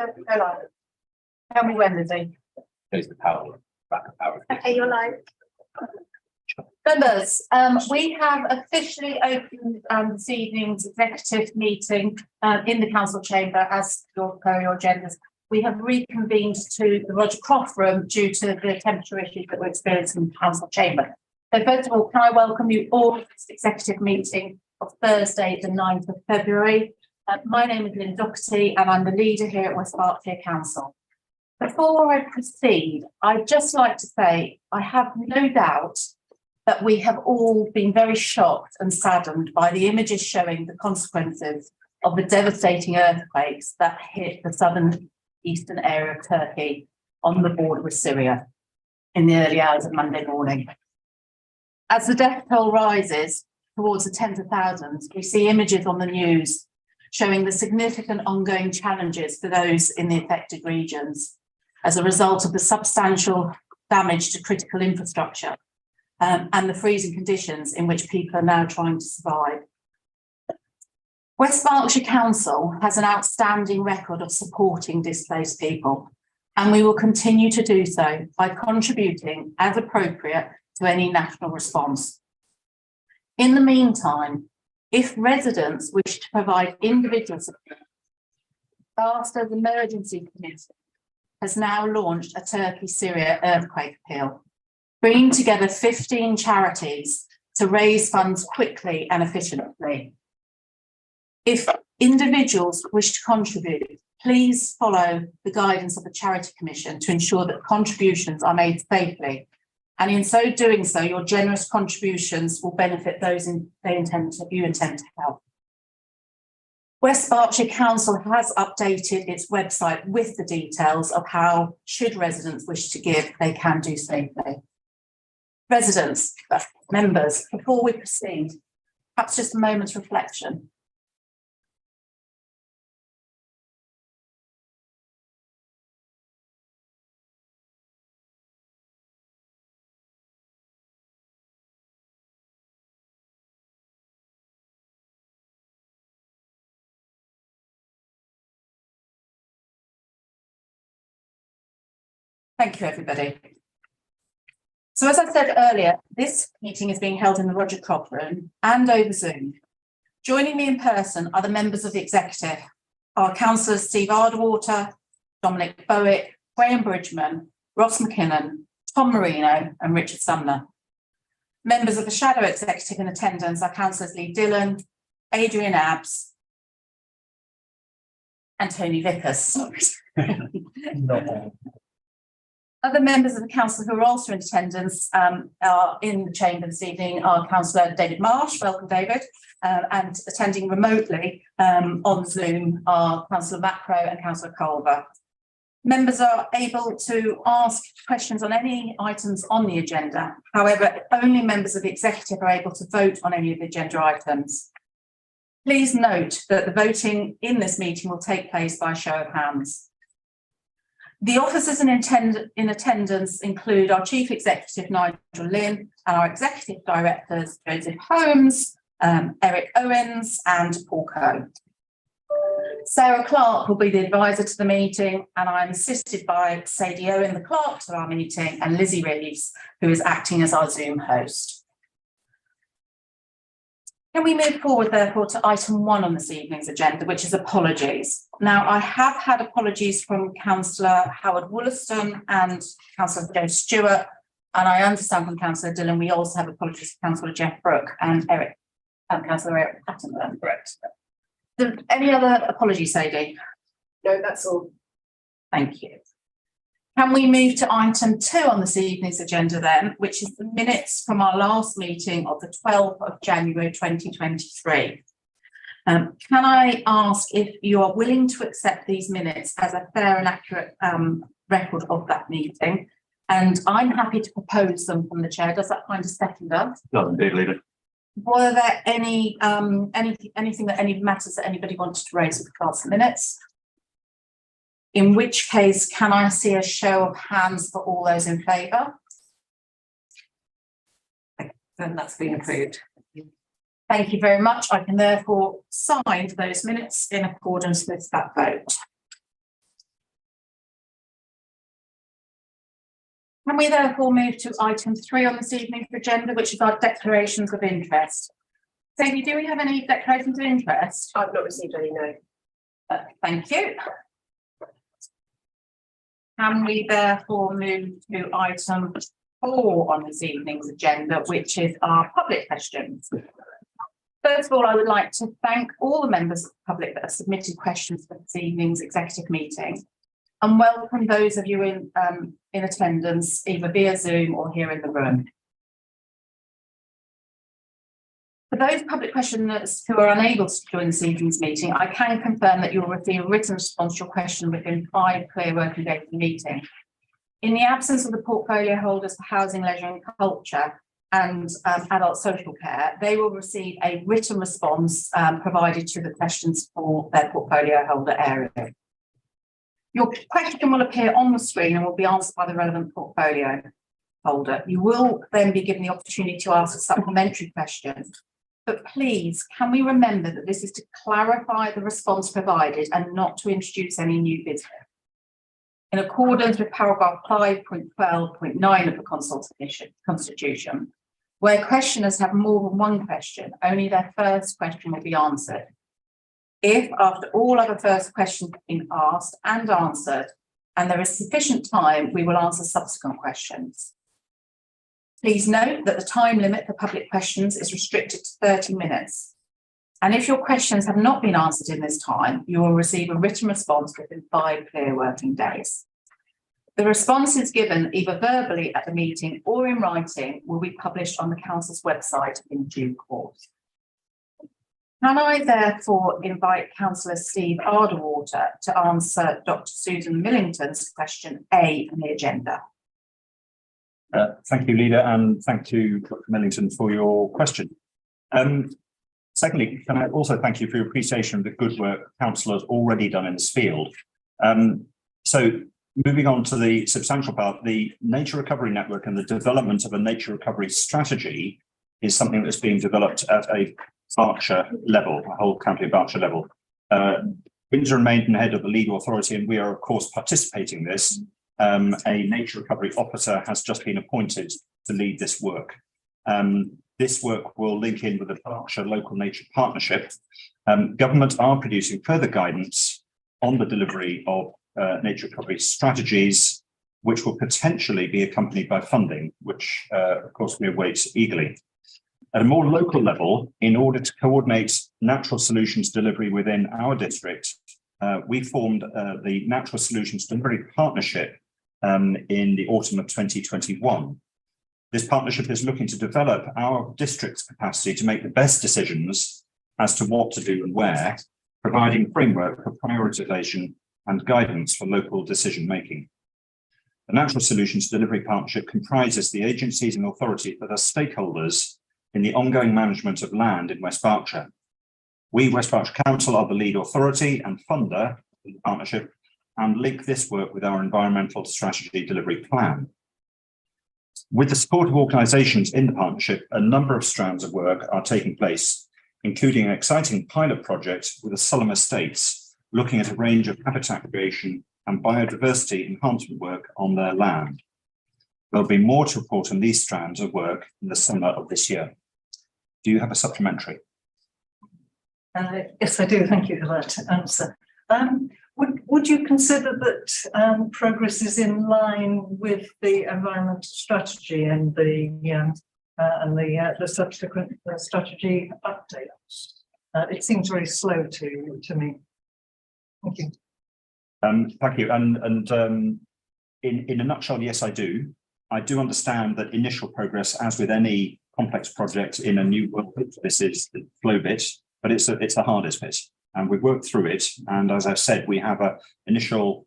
Tell me when, Lizzie. There's the power, back of power. Okay, you're live. Members, we have officially opened this evening's executive meeting in the council chamber as per your agendas. We have reconvened to the Roger Croft room due to the temperature issues that we're experiencing in the council chamber. So first of all, can I welcome you all to this executive meeting of Thursday, the 9th of February. My name is Lynn Doherty and I'm the leader here at West Berkshire Council. Before I proceed, I'd just like to say I have no doubt that we have all been very shocked and saddened by the images showing the consequences of the devastating earthquakes that hit the southern eastern area of Turkey on the border with Syria in the early hours of Monday morning. As the death toll rises towards the tens of thousands, we see images on the news showing the significant ongoing challenges for those in the affected regions as a result of the substantial damage to critical infrastructure and the freezing conditions in which people are now trying to survive. West Berkshire Council has an outstanding record of supporting displaced people, and we will continue to do so by contributing as appropriate to any national response. In the meantime, if residents wish to provide individual support, Berkshire's Emergency Committee has now launched a Turkey-Syria earthquake appeal, bringing together 15 charities to raise funds quickly and efficiently. If individuals wish to contribute, please follow the guidance of the Charity Commission to ensure that contributions are made safely. And in so doing so, your generous contributions will benefit those you intend to help. West Berkshire Council has updated its website with the details of how, should residents wish to give, they can do safely. Residents, members, before we proceed, perhaps just a moment's reflection. Thank you, everybody. So as I said earlier, this meeting is being held in the Roger Croft room and over Zoom. Joining me in person are the members of the executive, our councillors Steve Ardwater, Dominic Bowick, Graham Bridgman, Ross McKinnon, Tom Marino and Richard Sumner. Members of the shadow executive in attendance are councillors Lee Dillon, Adrian Abbs and Tony Vickers. Other members of the council who are also in attendance are in the chamber this evening are Councillor David Marsh, welcome David, and attending remotely on Zoom are Councillor Macro and Councillor Culver. Members are able to ask questions on any items on the agenda. However, only members of the executive are able to vote on any of the agenda items. Please note that the voting in this meeting will take place by show of hands. The officers in attendance include our Chief Executive, Nigel Lynn, and our Executive Directors, Joseph Holmes, Eric Owens, and Paul Coe. Sarah Clark will be the advisor to the meeting, and I'm assisted by Sadie Owen, the clerk to our meeting, and Lizzie Reeves, who is acting as our Zoom host. Can we move forward, therefore, to item 1 on this evening's agenda, which is apologies. Now, I have had apologies from Councillor Howard Wollaston and Councillor Joe Stewart, and I understand from Councillor Dillon, we also have apologies from Councillor Jeff Brooke and Councillor Eric Pattenburn. Correct. Any other apologies, Sadie? No, that's all. Thank you. Can we move to item 2 on this evening's agenda then, which is the minutes from our last meeting of the 12th of January 2023. Can I ask if you are willing to accept these minutes as a fair and accurate record of that meeting? And I'm happy to propose them from the chair. Does that kind of second us? No, indeed, leader. Were there any matters that anybody wanted to raise with regards to minutes? In which case, can I see a show of hands for all those in favour? Then that's been approved. Thank you very much. I can therefore sign those minutes in accordance with that vote. Can we therefore move to item 3 on this evening's agenda, which is our declarations of interest? Sadie, do we have any declarations of interest? I've not received any, no. Thank you. Can we therefore move to item 4 on this evening's agenda, which is our public questions? First of all, I would like to thank all the members of the public that have submitted questions for this evening's executive meeting, and welcome those of you in attendance, either via Zoom or here in the room. For those public questioners who are unable to join this evening's meeting, I can confirm that you'll receive a written response to your question within 5 clear working days of the meeting. In the absence of the portfolio holders for housing, leisure and culture and adult social care, they will receive a written response provided to the questions for their portfolio holder area. Your question will appear on the screen and will be answered by the relevant portfolio holder. You will then be given the opportunity to ask a supplementary question. But please, can we remember that this is to clarify the response provided and not to introduce any new business? In accordance with paragraph 5.12.9 of the Constitution, where questioners have more than one question, only their first question will be answered. If, after all other first questions have been asked and answered, and there is sufficient time, we will answer subsequent questions. Please note that the time limit for public questions is restricted to 30 minutes. And if your questions have not been answered in this time, you will receive a written response within 5 clear working days. The responses given either verbally at the meeting or in writing will be published on the Council's website in due course. Can I therefore invite Councillor Steve Arderwater to answer Dr. Susan Millington's question A on the agenda? Thank you, Leader, and thank you, Dr. Millington, for your question. Secondly, can I also thank you for your appreciation of the good work Council has already done in this field. So moving on to the substantial part, the Nature Recovery Network and the development of a nature recovery strategy is something that's being developed at a Berkshire level, a whole county of Berkshire level. Windsor and Maidenhead are the lead authority, and we are, of course, participating in this. A nature recovery officer has just been appointed to lead this work. This work will link in with the Berkshire Local Nature Partnership. Government are producing further guidance on the delivery of nature recovery strategies, which will potentially be accompanied by funding, which, of course, we await eagerly. At a more local level, in order to coordinate natural solutions delivery within our district, we formed the Natural Solutions Delivery Partnership in the autumn of 2021. This partnership is looking to develop our district's capacity to make the best decisions as to what to do and where, providing framework for prioritisation and guidance for local decision making. The Natural Solutions Delivery Partnership comprises the agencies and authorities that are stakeholders in the ongoing management of land in West Berkshire. We, West Berkshire Council, are the lead authority and funder of the partnership and link this work with our environmental strategy delivery plan. With the support of organisations in the partnership, a number of strands of work are taking place, including an exciting pilot project with the Sulham Estates, looking at a range of habitat creation and biodiversity enhancement work on their land. There'll be more to report on these strands of work in the summer of this year. Do you have a supplementary? Yes, I do. Thank you for that answer. Would you consider that progress is in line with the environmental strategy and the subsequent strategy updates? It seems very slow to me. Thank you. Thank you. And in a nutshell, yes, I do. I do understand that initial progress, as with any complex project in a new world, this is the flow bit, but it's the hardest bit, and we've worked through it. And as I've said, we have an initial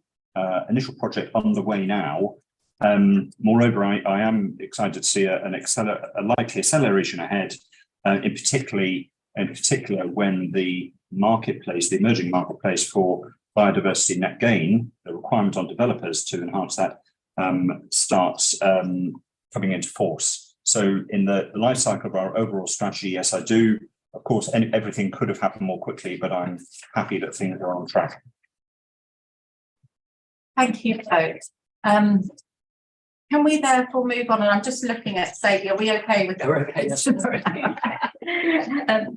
project underway now. Moreover, I am excited to see a likely acceleration ahead, in particular when the marketplace, the emerging marketplace for biodiversity net gain, the requirement on developers to enhance that, starts coming into force. So in the life cycle of our overall strategy, yes, I do. Of course, everything could have happened more quickly, but I'm happy that things are on track. Thank you both. Can Can we therefore move on? And I'm just looking at Sadie, are we okay with that? We're okay, yes.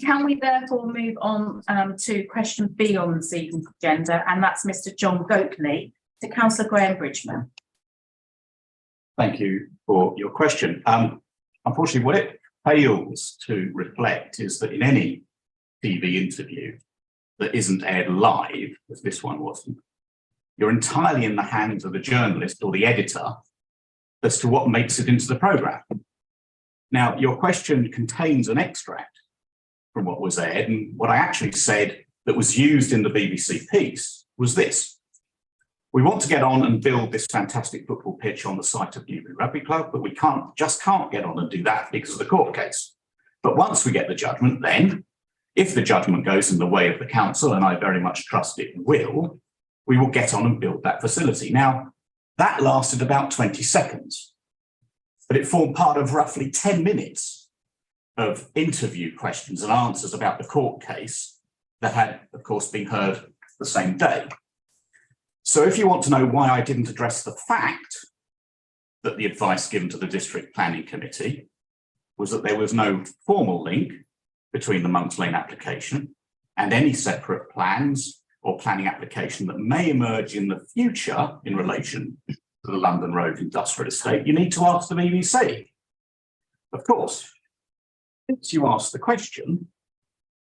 Can we therefore move on to question B on this evening's agenda, and that's Mr. John Goatley to Councillor Graham Bridgman. Thank you for your question. Unfortunately, what it fails to reflect is that in any TV interview that isn't aired live, as this one wasn't, you're entirely in the hands of the journalist or the editor as to what makes it into the programme. Now, your question contains an extract from what was aired, and what I actually said that was used in the BBC piece was this. We want to get on and build this fantastic football pitch on the site of Newbury Rugby Club, but we can't get on and do that because of the court case. But once we get the judgment, then, if the judgment goes in the way of the council, and I very much trust it will, we will get on and build that facility. Now, that lasted about 20 seconds, but it formed part of roughly 10 minutes of interview questions and answers about the court case that had, of course, been heard the same day. So if you want to know why I didn't address the fact that the advice given to the District Planning Committee was that there was no formal link between the Monks Lane application and any separate plans or planning application that may emerge in the future in relation to the London Road Industrial Estate, you need to ask the BBC. Of course, since you asked the question,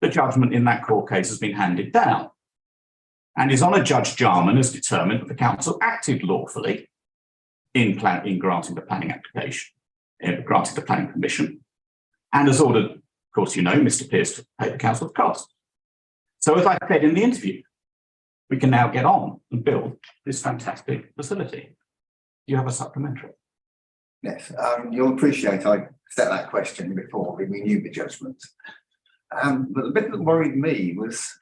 the judgment in that court case has been handed down, and His Honour Judge Jarman has determined that the council acted lawfully in granting the planning application, granting the planning permission, and has ordered, of course, you know, Mr. Pearce to pay the council's costs. So as I said in the interview, we can now get on and build this fantastic facility. Do you have a supplementary? Yes, you'll appreciate I set that question before we knew the judgment. But the bit that worried me was,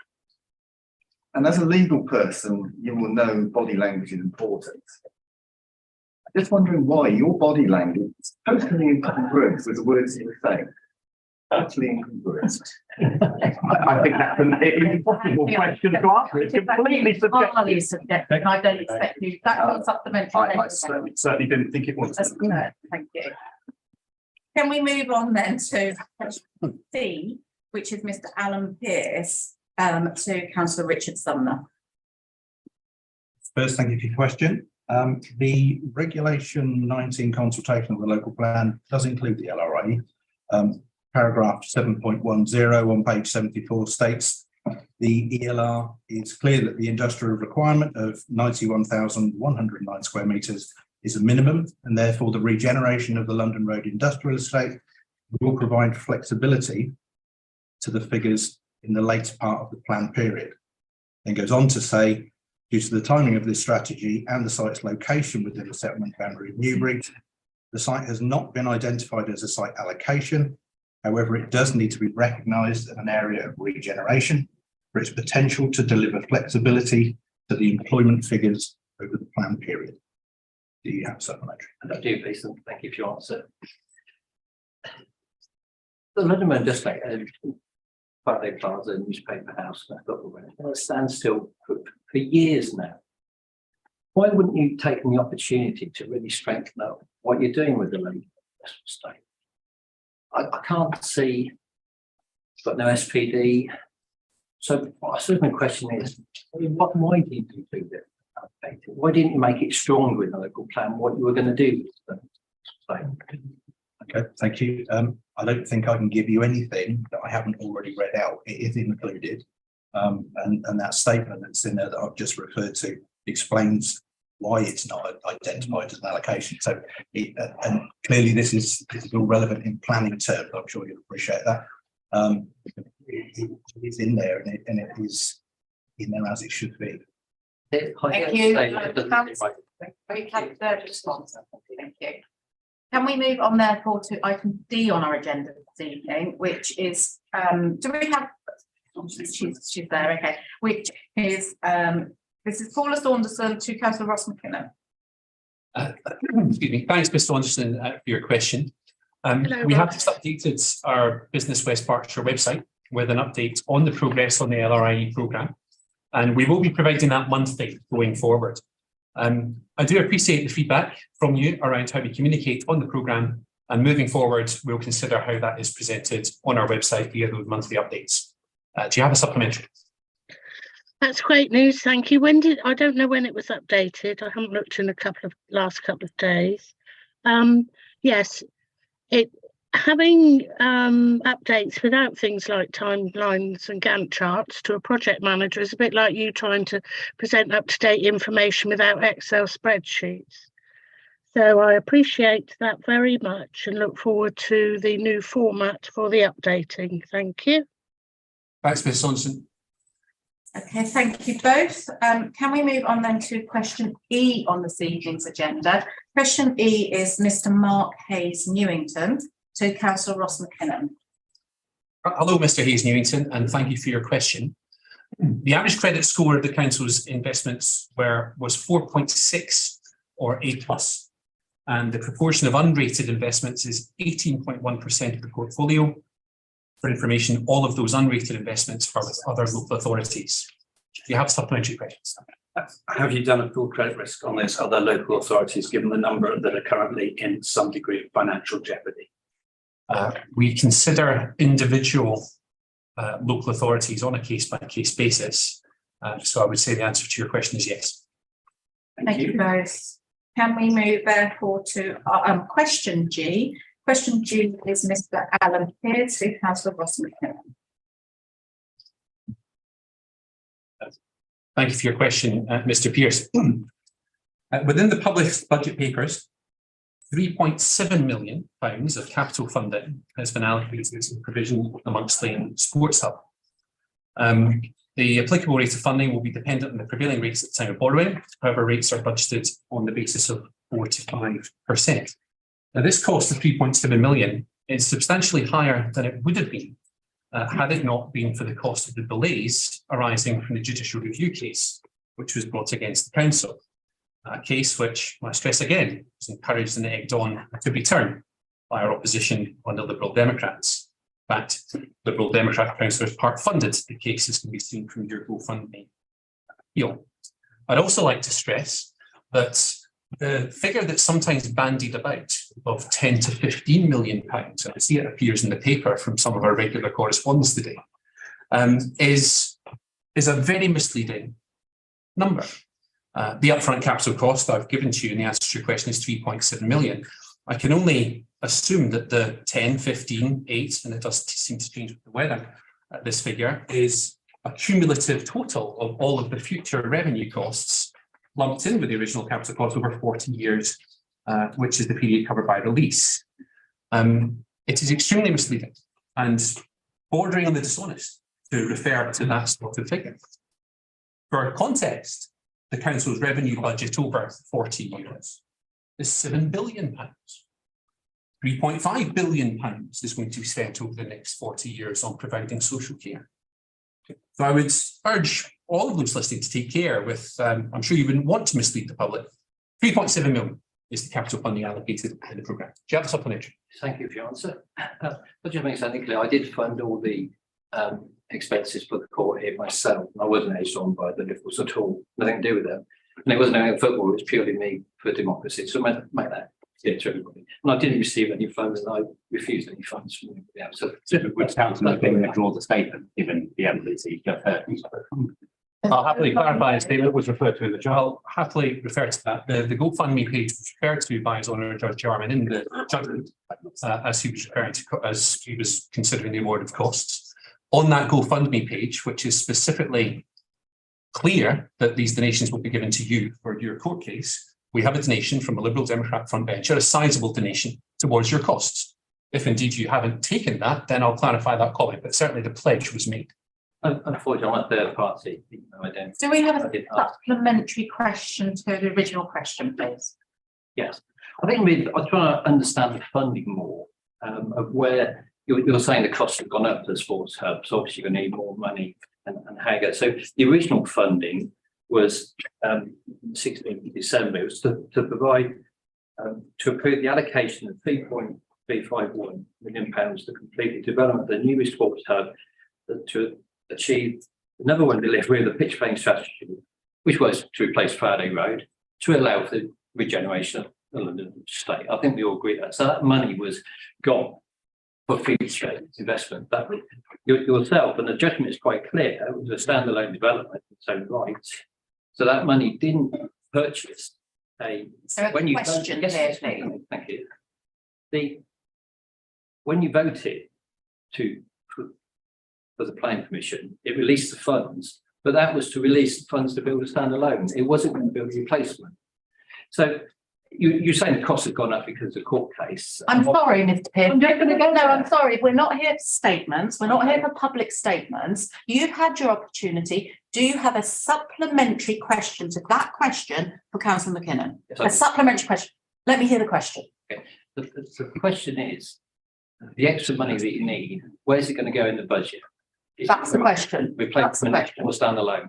and as a legal person, you will know body language is important. I'm just wondering why your body language is totally incongruent with the words you were saying. Totally incongruent. I think that's an impossible question to answer. It's completely subjective. I don't expect you, that's supplementary. I certainly didn't think it was. No, thank you. Can we move on then to question C, which is Mr. Alan Pearce to Councillor Richard Sumner. First, thank you for your question. The Regulation 19 consultation of the local plan does include the LRA. Paragraph 7.10 on page 74 states the ELR is clear that the industrial requirement of 91,109 square metres is a minimum, and therefore the regeneration of the London Road Industrial Estate will provide flexibility to the figures in the later part of the plan period. Then goes on to say, due to the timing of this strategy and the site's location within the settlement boundary of Newbury, the site has not been identified as a site allocation. However, it does need to be recognised as an area of regeneration for its potential to deliver flexibility to the employment figures over the plan period. Do you have supplementary? And I do, please, and thank you for your answer. The London Road District, Friday Plaza, newspaper house, and I've got the standstill for years now. Why wouldn't you take the opportunity to really strengthen up what you're doing with the London Estate? I can't see, but no SPD. So I suppose my question is, why did you do this? Why didn't you make it stronger in the local plan what you were going to do with the Okay, thank you. I don't think I can give you anything that I haven't already read out. It is included, and that statement that's in there that I've just referred to explains why it's not identified as an allocation. So, and clearly this is all relevant in planning terms. I'm sure you'll appreciate that. It is in there, and it is in there as it should be. Thank you. We have the response. Thank you. Can we move on therefore to item D on our agenda this evening, which is do we have? Oh, she's there. Okay. Which is this is Paula Saunderson to Councillor Ross McKinnon. Excuse me. Thanks, Mr. Anderson, for your question. We have just updated our Business West Berkshire website with an update on the progress on the LRIE programme, and we will be providing that monthly going forward. I do appreciate the feedback from you around how we communicate on the programme, and moving forward, we'll consider how that is presented on our website via those monthly updates. Do you have a supplementary? That's great news, thank you. I don't know when it was updated. I haven't looked in last couple of days. Yes, having updates without things like timelines and Gantt charts to a project manager is a bit like you trying to present up-to-date information without Excel spreadsheets. So I appreciate that very much and look forward to the new format for the updating. Thank you. Thanks, Ms. Saunderson. Okay, thank you both. Can we move on then to question E on this evening's agenda? Question E is Mr. Mark Hayes Newington to Councillor Ross McKinnon. Hello, Mr. Hayes Newington, and thank you for your question. The average credit score of the council's investments was 4.6 or A+, and the proportion of unrated investments is 18.1% of the portfolio. For information, all of those unrated investments are with other local authorities. Do you have supplementary questions? Have you done a full credit risk on those other local authorities, given the number that are currently in some degree of financial jeopardy? We consider individual local authorities on a case-by-case basis. So I would say the answer to your question is yes. Thank you both. Can we move therefore to question G? Question G is Mr. Alan Pearce to Councillor Ross McKinnon. Thank you for your question, Mr. Pearce. Within the published budget papers, £3.7 million of capital funding has been allocated to provision amongst Lane Sports Hub. The applicable rate of funding will be dependent on the prevailing rates at the time of borrowing. However, rates are budgeted on the basis of 4 to 5%. Now, this cost of £3.7 million is substantially higher than it would have been had it not been for the cost of the delays arising from the judicial review case, which was brought against the council. A case which, I stress again, was encouraged and egged on to return by our opposition on the Liberal Democrats. In fact, Liberal Democrat councillors part-funded the case, as can be seen from your GoFundMe appeal. I'd also like to stress that the figure that's sometimes bandied about of 10 to 15 million pounds, and I see it appears in the paper from some of our regular correspondence today, is a very misleading number. The upfront capital cost that I've given to you in the answer to your question is 3.7 million. I can only assume that the 10, 15, 8, and it does seem to change with the weather, this figure is a cumulative total of all of the future revenue costs lumped in with the original capital cost over 40 years, which is the period covered by release. It is extremely misleading and bordering on the dishonest to refer to that sort of figure. For context, the council's revenue budget over 40 years is £7 billion. £3.5 billion is going to be spent over the next 40 years on providing social care. So I would urge all of those listening to take care with, I'm sure you wouldn't want to mislead the public. 3.7 million is the capital funding allocated in the programme. Do you have a supplementary? Thank you for your answer. But just make something clear, I did fund all the expenses for the court here myself. I wasn't edged on by the Liberals at all, nothing to do with them. And it wasn't only football, it was purely me for democracy. So make that clear to everybody. And I didn't receive any funds, and I refused any funds from anybody else. So it would count as being withdrawn the statement, given the evidence that you've just heard. I'll happily clarify the statement was referred to in the journal. I'll happily refer to that. The GoFundMe page was referred to by His Honour Judge Jarman in the judgment as he was referring to, as he was considering the award of costs. On that GoFundMe page, which is specifically clear that these donations will be given to you for your court case, we have a donation from a Liberal Democrat frontbencher, a sizable donation towards your costs. If indeed you haven't taken that, then I'll clarify that comment, but certainly the pledge was made. Unfortunately, I'm a third party. I don't. Do we have a supplementary question to the original question, please? Yes, I think I'm trying to understand the funding more of where you're saying the costs have gone up for the sports hub. So obviously, you're going to need more money and how you go. So the original funding was 16th of December. It was to provide to approve the allocation of £3.351 million to complete the development of the new sports hub to achieve the number one delivery of the pitch playing strategy, which was to replace Friday Road, to allow for regeneration of the London estate. I think we all agree that. So that money was gone for future investment. That yourself, and the judgment is quite clear, it was a standalone development in its own right. So that money didn't purchase a. So a question there, please. Thank you. When you voted for the planning permission, it released the funds, but that was to release the funds to build a standalone. It wasn't going to build a replacement. So you're saying the costs have gone up because of the court case. I'm sorry, Mr. Pearce. I'm just gonna go No, there. I'm sorry. We're not here for statements. We're not here for public statements. You've had your opportunity. Do you have a supplementary question to that question for Councillor McKinnon? Yes, A supplementary question. Let me hear the question. The question is, the extra money that you need, where's it going to go in the budget? That's the question. That's the Replacement question. or standalone?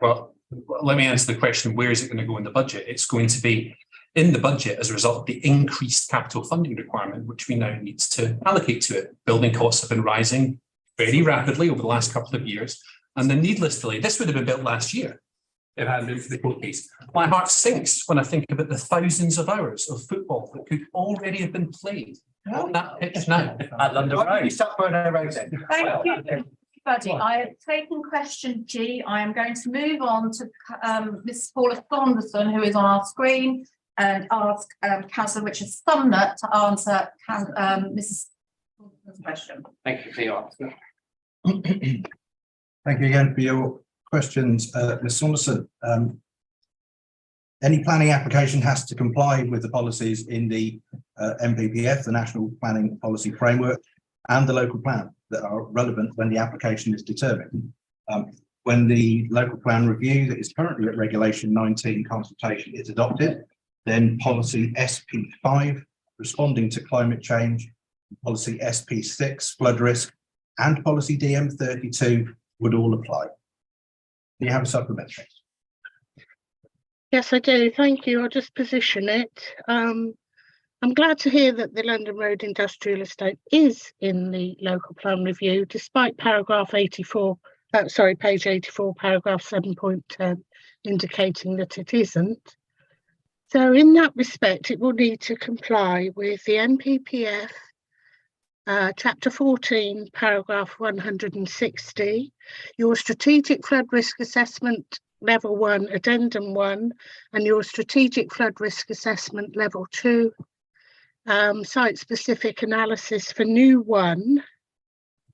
Well, let me answer the question, where is it going to go in the budget? It's going to be in the budget as a result of the increased capital funding requirement, which we now need to allocate to it. Building costs have been rising very rapidly over the last couple of years. And the needless delay, this would have been built last year if it hadn't been for the court case. My heart sinks when I think about the thousands of hours of football that could already have been played on that pitch now at London Road. Thank you, everybody. I have taken question G. I am going to move on to Mrs. Paula Saunderson, who is on our screen, and ask Councillor Richard Sumner to answer Mrs. Saunderson's question. Thank you for your answer. Thank you again for your questions, Ms. Saunderson. Any planning application has to comply with the policies in the NPPF, the National Planning Policy Framework, and the local plan that are relevant when the application is determined. When the local plan review that is currently at Regulation 19 consultation is adopted, then policy SP5, responding to climate change, policy SP6, flood risk, and policy DM32 would all apply. Do you have a supplementary? Yes, I do. Thank you. I'll just position it. I'm glad to hear that the London Road Industrial Estate is in the local plan review, despite paragraph 84, page 84, paragraph 7.10, indicating that it isn't. So in that respect, it will need to comply with the NPPF, chapter 14, paragraph 160, your strategic flood risk assessment level 1, addendum 1, and your strategic flood risk assessment level 2, site-specific analysis for new 1,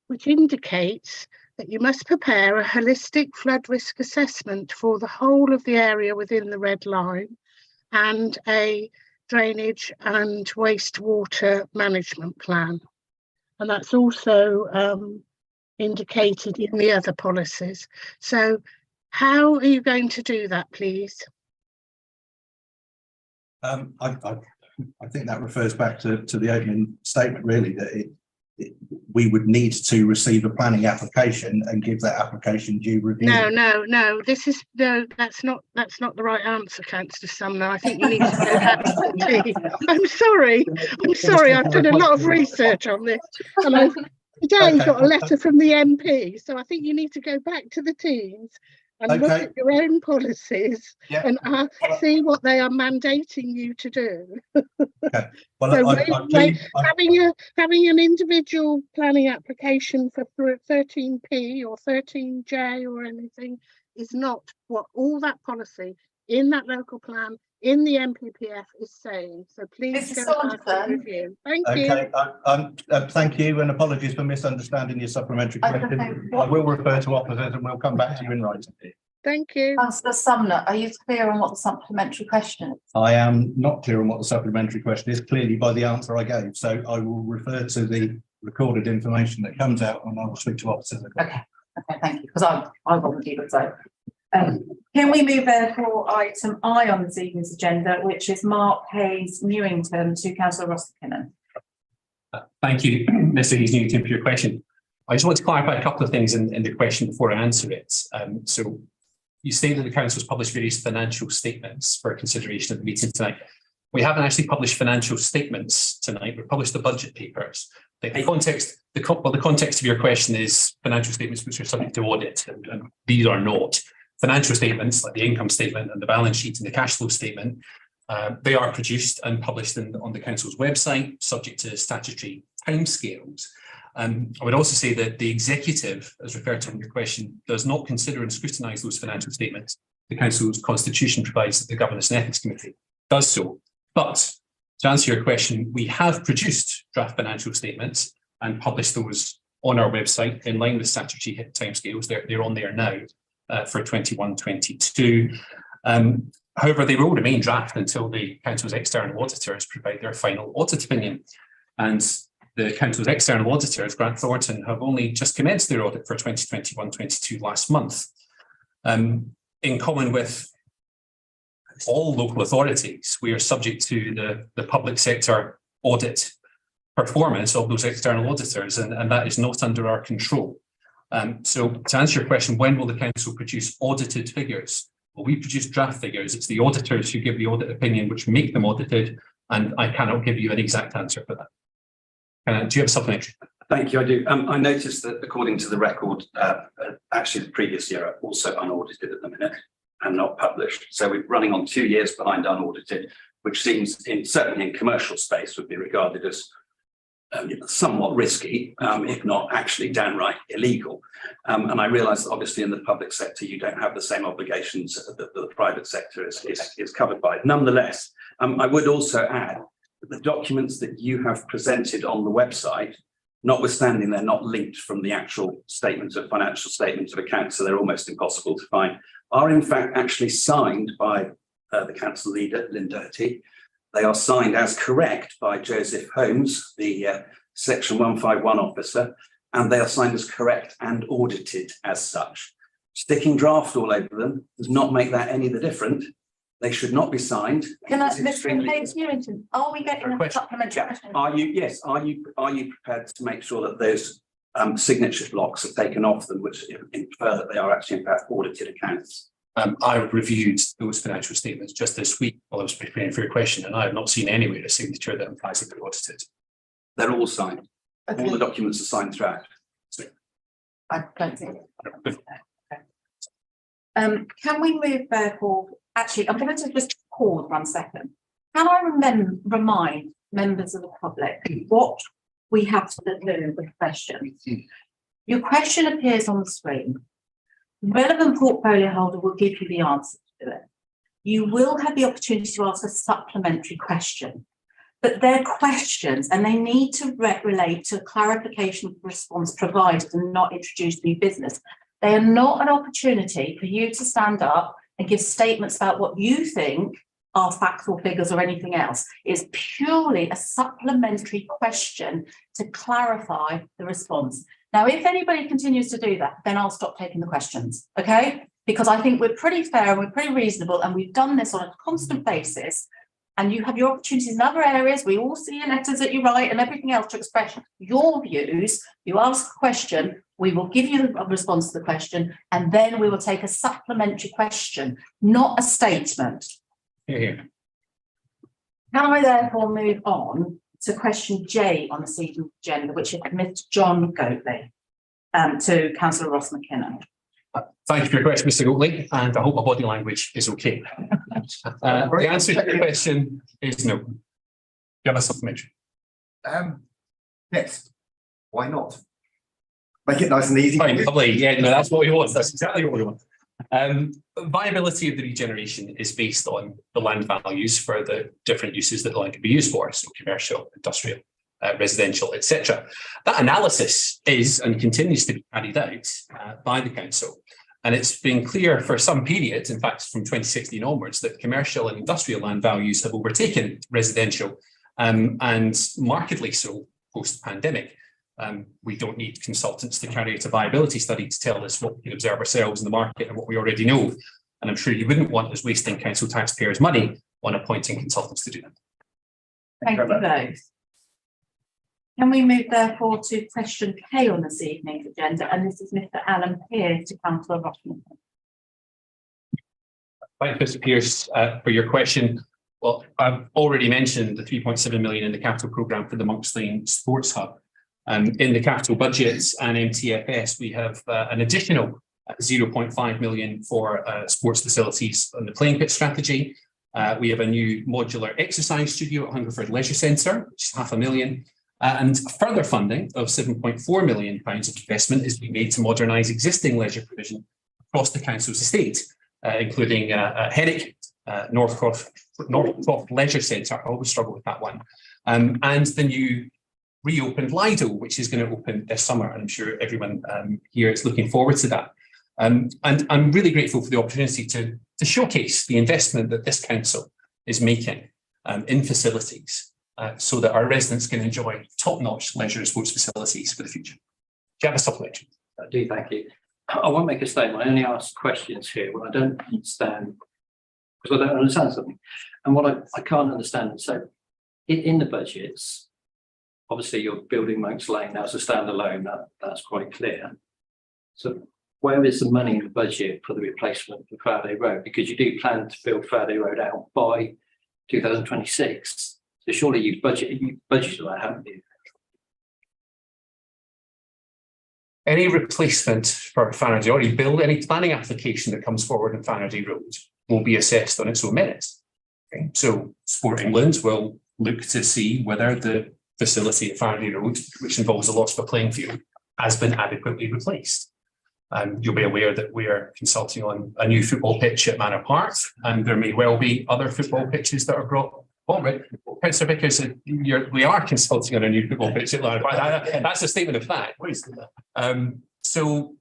which indicates that you must prepare a holistic flood risk assessment for the whole of the area within the red line and a drainage and wastewater management plan. And that's also indicated in the other policies. So how are you going to do that, please? I think that refers back to the opening statement, really, that we would need to receive a planning application and give that application due review. No. That's not the right answer, Councillor Sumner. I think you need to go back to the team. I'm sorry. I've done a lot of research on this, and I've today got a letter from the MP. So I think you need to go back to the teams and look at your own policies and see what they are mandating you to do. Okay. Well, having an individual planning application for 13P or 13J or anything is not what all that policy in that local plan in the NPPF is saying. So please go back and review. Thank you. Okay, thank you, and apologies for misunderstanding your supplementary question. I will refer to officers and we'll come back to you in writing. Thank you. Councillor Sumner, are you clear on what the supplementary question is? I am not clear on what the supplementary question is, clearly by the answer I gave. So I will refer to the recorded information that comes out and I will speak to officers. Okay, thank you, because I wasn't either. So can we move therefore item I on this evening's agenda, which is Mark Hayes Newington to Councillor Ross McKinnon. Thank you, Mr. Hayes Newington, for your question. I just want to clarify a couple of things in the question before I answer it. So you state that the council has published various financial statements for consideration at the meeting tonight. We haven't actually published financial statements tonight. We've published the budget papers. The context of your question is financial statements which are subject to audit, and these are not. financial statements, like the income statement and the balance sheet and the cash flow statement, they are produced and published on the council's website, subject to statutory timescales. I would also say that the executive, as referred to in your question, does not consider and scrutinise those financial statements. The council's constitution provides that the Governance and Ethics Committee does so. But to answer your question, we have produced draft financial statements and published those on our website in line with statutory timescales. They're on there now for 21-22. However, they will remain draft until the council's external auditors provide their final audit opinion. And the council's external auditors, Grant Thornton, have only just commenced their audit for 2021-22 last month. In common with all local authorities, we are subject to the public sector audit performance of those external auditors, and that is not under our control. So to answer your question, when will the council produce audited figures? Well, we produce draft figures. It's the auditors who give the audit opinion which make them audited, and I cannot give you an exact answer for that. Do you have a supplementary? Thank you, I do. I noticed that according to the record, actually the previous year are also unaudited at the minute and not published. So we're running on 2 years behind unaudited, which seems certainly in commercial space would be regarded as somewhat risky, if not actually downright illegal. And I realise that obviously in the public sector, you don't have the same obligations that the private sector is covered by. Nonetheless, I would also add that the documents that you have presented on the website, notwithstanding they're not linked from the actual financial statements of accounts, so they're almost impossible to find, are in fact actually signed by the council leader, Lynn Doherty. They are signed as correct by Joseph Holmes, the Section 151 officer, and they are signed as correct and audited as such. Sticking draft all over them does not make that any the different. They should not be signed. Can I, Mr. Newington, are we getting a supplementary question? Are you prepared to make sure that those signature blocks are taken off them, which infer that they are actually in fact audited accounts? I reviewed those financial statements just this week while I was preparing for your question, and I have not seen anywhere a signature that implies that they're audited. They're all signed. Okay. All the documents are signed throughout. I don't think. Can we move therefore? Actually, I'm going to just pause 1 second. Can I remind members of the public what we have to do with questions? Your question appears on the screen. The relevant portfolio holder will give you the answer to it. You will have the opportunity to ask a supplementary question, but they're questions and they need to relate to clarification of the response provided and not introduce new business. They are not an opportunity for you to stand up and give statements about what you think are factual figures or anything else. It's purely a supplementary question to clarify the response. Now, if anybody continues to do that, then I'll stop taking the questions, okay? Because I think we're pretty fair and we're pretty reasonable and we've done this on a constant basis, and you have your opportunities in other areas. We all see your letters that you write and everything else to express your views. You ask a question, we will give you a response to the question, and then we will take a supplementary question, not a statement. Here. Can I therefore move on to question J on the evening's agenda, which is Mr. John Goatley, to Councillor Ross McKinnon. Thank you for your question, Mr. Goatley, and I hope my body language is okay. The answer to your question is no. Do you have a supplementary? Yes. Why not? Make it nice and easy. Fine, lovely. Yeah, no, that's what we want. That's exactly what we want. Viability of the regeneration is based on the land values for the different uses that the land can be used for, so commercial, industrial, residential, etc. That analysis is and continues to be carried out by the council, and it's been clear for some periods, in fact from 2016 onwards, that commercial and industrial land values have overtaken residential, and markedly so post-pandemic. We don't need consultants to carry out a viability study to tell us what we can observe ourselves in the market and what we already know. And I'm sure you wouldn't want us wasting council taxpayers' money on appointing consultants to do that. Thank you both. Can we move therefore to question K on this evening's agenda? And this is Mr. Alan Pearce to Councillor Rossington. Thank you, Mr. Pearce, for your question. Well, I've already mentioned the 3.7 million in the capital programme for the Monks Lane Sports Hub. In the capital budgets and MTFS, we have an additional 0.5 million for sports facilities on the playing pit strategy. We have a new modular exercise studio at Hungerford Leisure Centre, which is £500,000. And further funding of £7.4 million of investment is being made to modernise existing leisure provision across the council's estate, including Hennick, Northcroft Leisure Centre. I always struggle with that one. And the new reopened Lido, which is going to open this summer. And I'm sure everyone here is looking forward to that. And I'm really grateful for the opportunity to showcase the investment that this council is making in facilities so that our residents can enjoy top-notch leisure and sports facilities for the future. Do you have a supplementary? I do, thank you. I won't make a statement. I only ask questions here when I don't understand, because I don't understand something. And what I can't understand, so in the budgets, obviously you're building Monks Lane now as a standalone, that's quite clear. So where is the money in the budget for the replacement of Faraday Road? Because you do plan to build Faraday Road out by 2026. So surely you've budgeted that, haven't you? Any replacement for Faraday or any planning application that comes forward in Faraday Road will be assessed on its own merits. Okay. So Sport England will look to see whether the facility at Faraday Road, which involves the loss of a playing field, has been adequately replaced. You'll be aware that we are consulting on a new football pitch at Manor Park, and there may well be other football pitches that are brought forward. Councillor Vickers, we are consulting on a new football pitch at Manor Park. That's a statement of fact. So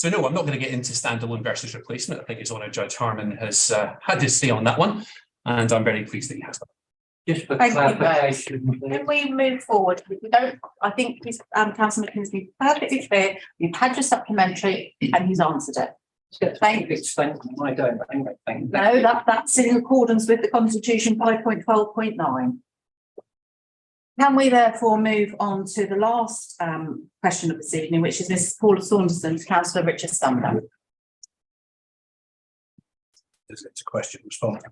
no, I'm not going to get into standalone versus replacement. I think his Honour Judge Harman has had his say on that one, and I'm very pleased that he has that. Just for clarification. Can we move forward? We don't. I think Councillor McKinnon's been perfectly clear. You've had your supplementary, and he's answered it. Thank you. I don't. Thank you. No, that's in accordance with the Constitution 5.12.9. Can we therefore move on to the last question of this evening, which is Mrs. Paula Saunderson to Councillor Richard Stumber. It's a question response.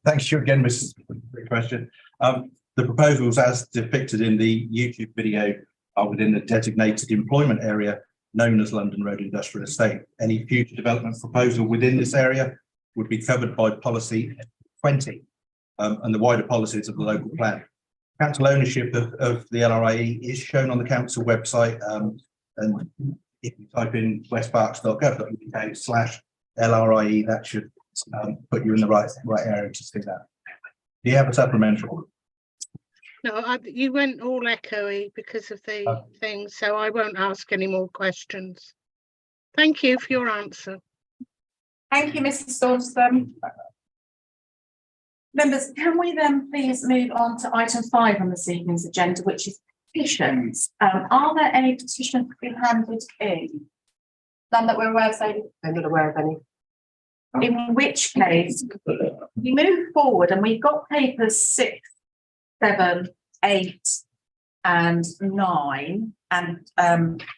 Thank you again, Mrs. for the question. The proposals as depicted in the YouTube video are within the designated employment area known as London Road Industrial Estate. Any future development proposal within this area would be covered by policy 20 and the wider policies of the local plan. Council ownership of the LRIE is shown on the council website, and if you type in westberks.gov.uk/LRIE, that should put you in the right area to see that. Do you have a supplementary? No, you went all echoey because of the thing, so I won't ask any more questions. Thank you for your answer. Thank you, Mrs. Saunderson. Members, can we then please move on to item 5 on this evening's agenda, which is petitions. Are there any petitions to be handed in? None that we're aware of, so I'm not aware of any. In which case, we move forward and we've got papers 6, 7, 8 and 9, and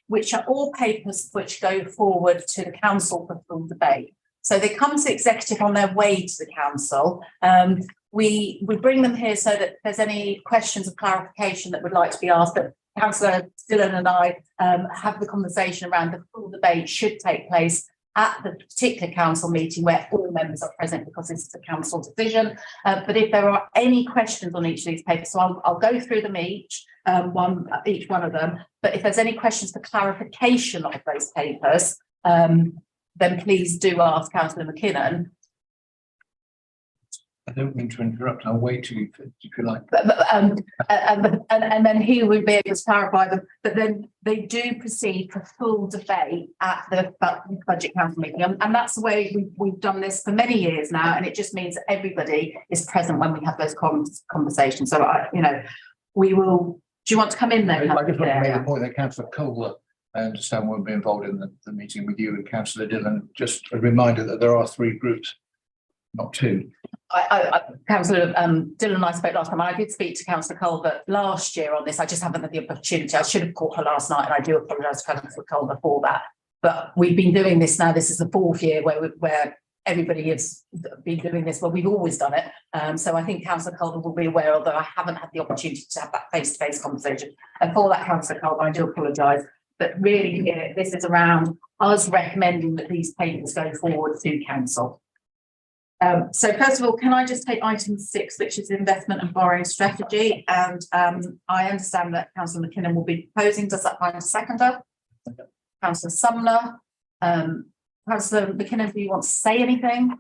which are all papers which go forward to the council for full debate. So they come to executive on their way to the council. We bring them here so that if there's any questions of clarification that would like to be asked, that Councillor Dillon and I have the conversation around the full debate should take place at the particular council meeting where all members are present, because this is a council decision. But if there are any questions on each of these papers, so I'll go through them each one of them. But if there's any questions for clarification of those papers, then please do ask Councillor McKinnon. I don't mean to interrupt. I'll wait till you, if you like. And then he will be able to clarify them. But then they do proceed for full debate at the budget council meeting, and that's the way we've done this for many years now. And it just means that everybody is present when we have those conversations. So we will. Do you want to come in there? I just want to make the point that Councillor Culver, I understand, won't be involved in the meeting with you and Councillor Dillon. Just a reminder that there are 3 groups, not 2. Councillor Dillon and I spoke last time, and I did speak to Councillor Culver last year on this. I just haven't had the opportunity. I should have caught her last night, and I do apologise to Councillor Culver for that. But we've been doing this now. This is the 4th year where everybody has been doing this. Well, we've always done it. So I think Councillor Culver will be aware, although I haven't had the opportunity to have that face-to-face conversation. And for that, Councillor Culver, I do apologise. But really, this is around us recommending that these payments go forward to council. So first of all, can I just take item 6, which is investment and borrowing strategy? And I understand that Councillor McKinnon will be proposing. Does that find a seconder? Councillor Sumner. Councillor McKinnon, do you want to say anything?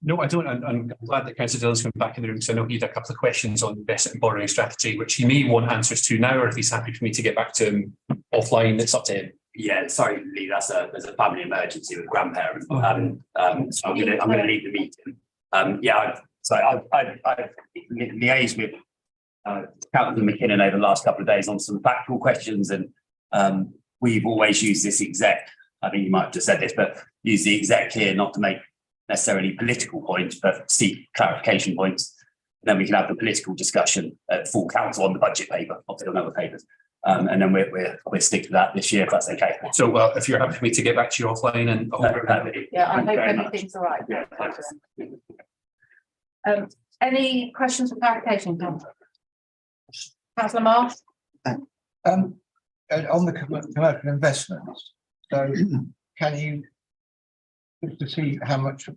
No, I don't. I'm glad that Councillor Dillon's come back in the room, because I know he had a couple of questions on investment and borrowing strategy, which he may want answers to now, or if he's happy for me to get back to him offline, it's up to him. Yeah, sorry, Lee, there's a family emergency with grandparents. So I'm gonna leave the meeting. I've liaised with Councillor McKinnon over the last couple of days on some factual questions, and we've always used this exec. I think you might have just said this, but use the exec here not to make necessarily political points, but seek clarification points. Then we can have the political discussion at full council on the budget paper, obviously on other papers. And then we'll stick to that this year, if that's okay. So, well, if you're happy for me to get back to you offline and Yeah, I hope everything's all right. Yeah, Any questions for clarification, Councillor Marsh? On the commercial investments, so can you, just to see how much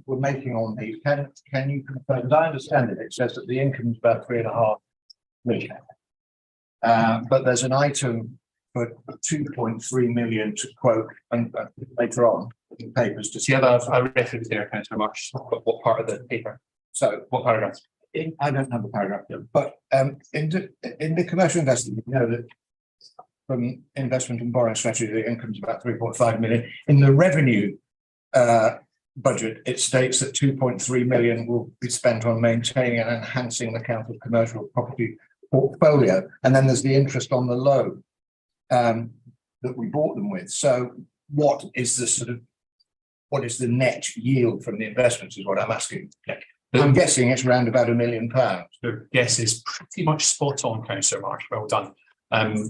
we're making on these, can you confirm, as I understand it, it says that the income is about 3.5 million. But there's an item for 2.3 million to quote, and later on in papers to see. Yeah, I referenced there, Councillor Marsh. What part of the paper? So what paragraph? I don't have the paragraph here, but in the commercial investment, you know that from investment and borrowing strategy, the income is about 3.5 million. In the revenue budget, it states that 2.3 million will be spent on maintaining and enhancing the council's commercial property portfolio, and then there's the interest on the loan that we bought them with. So what is the net yield from the investments is what I'm asking. I'm guessing it's around about £1 million. The guess is pretty much spot on, Councillor Marsh. Well done.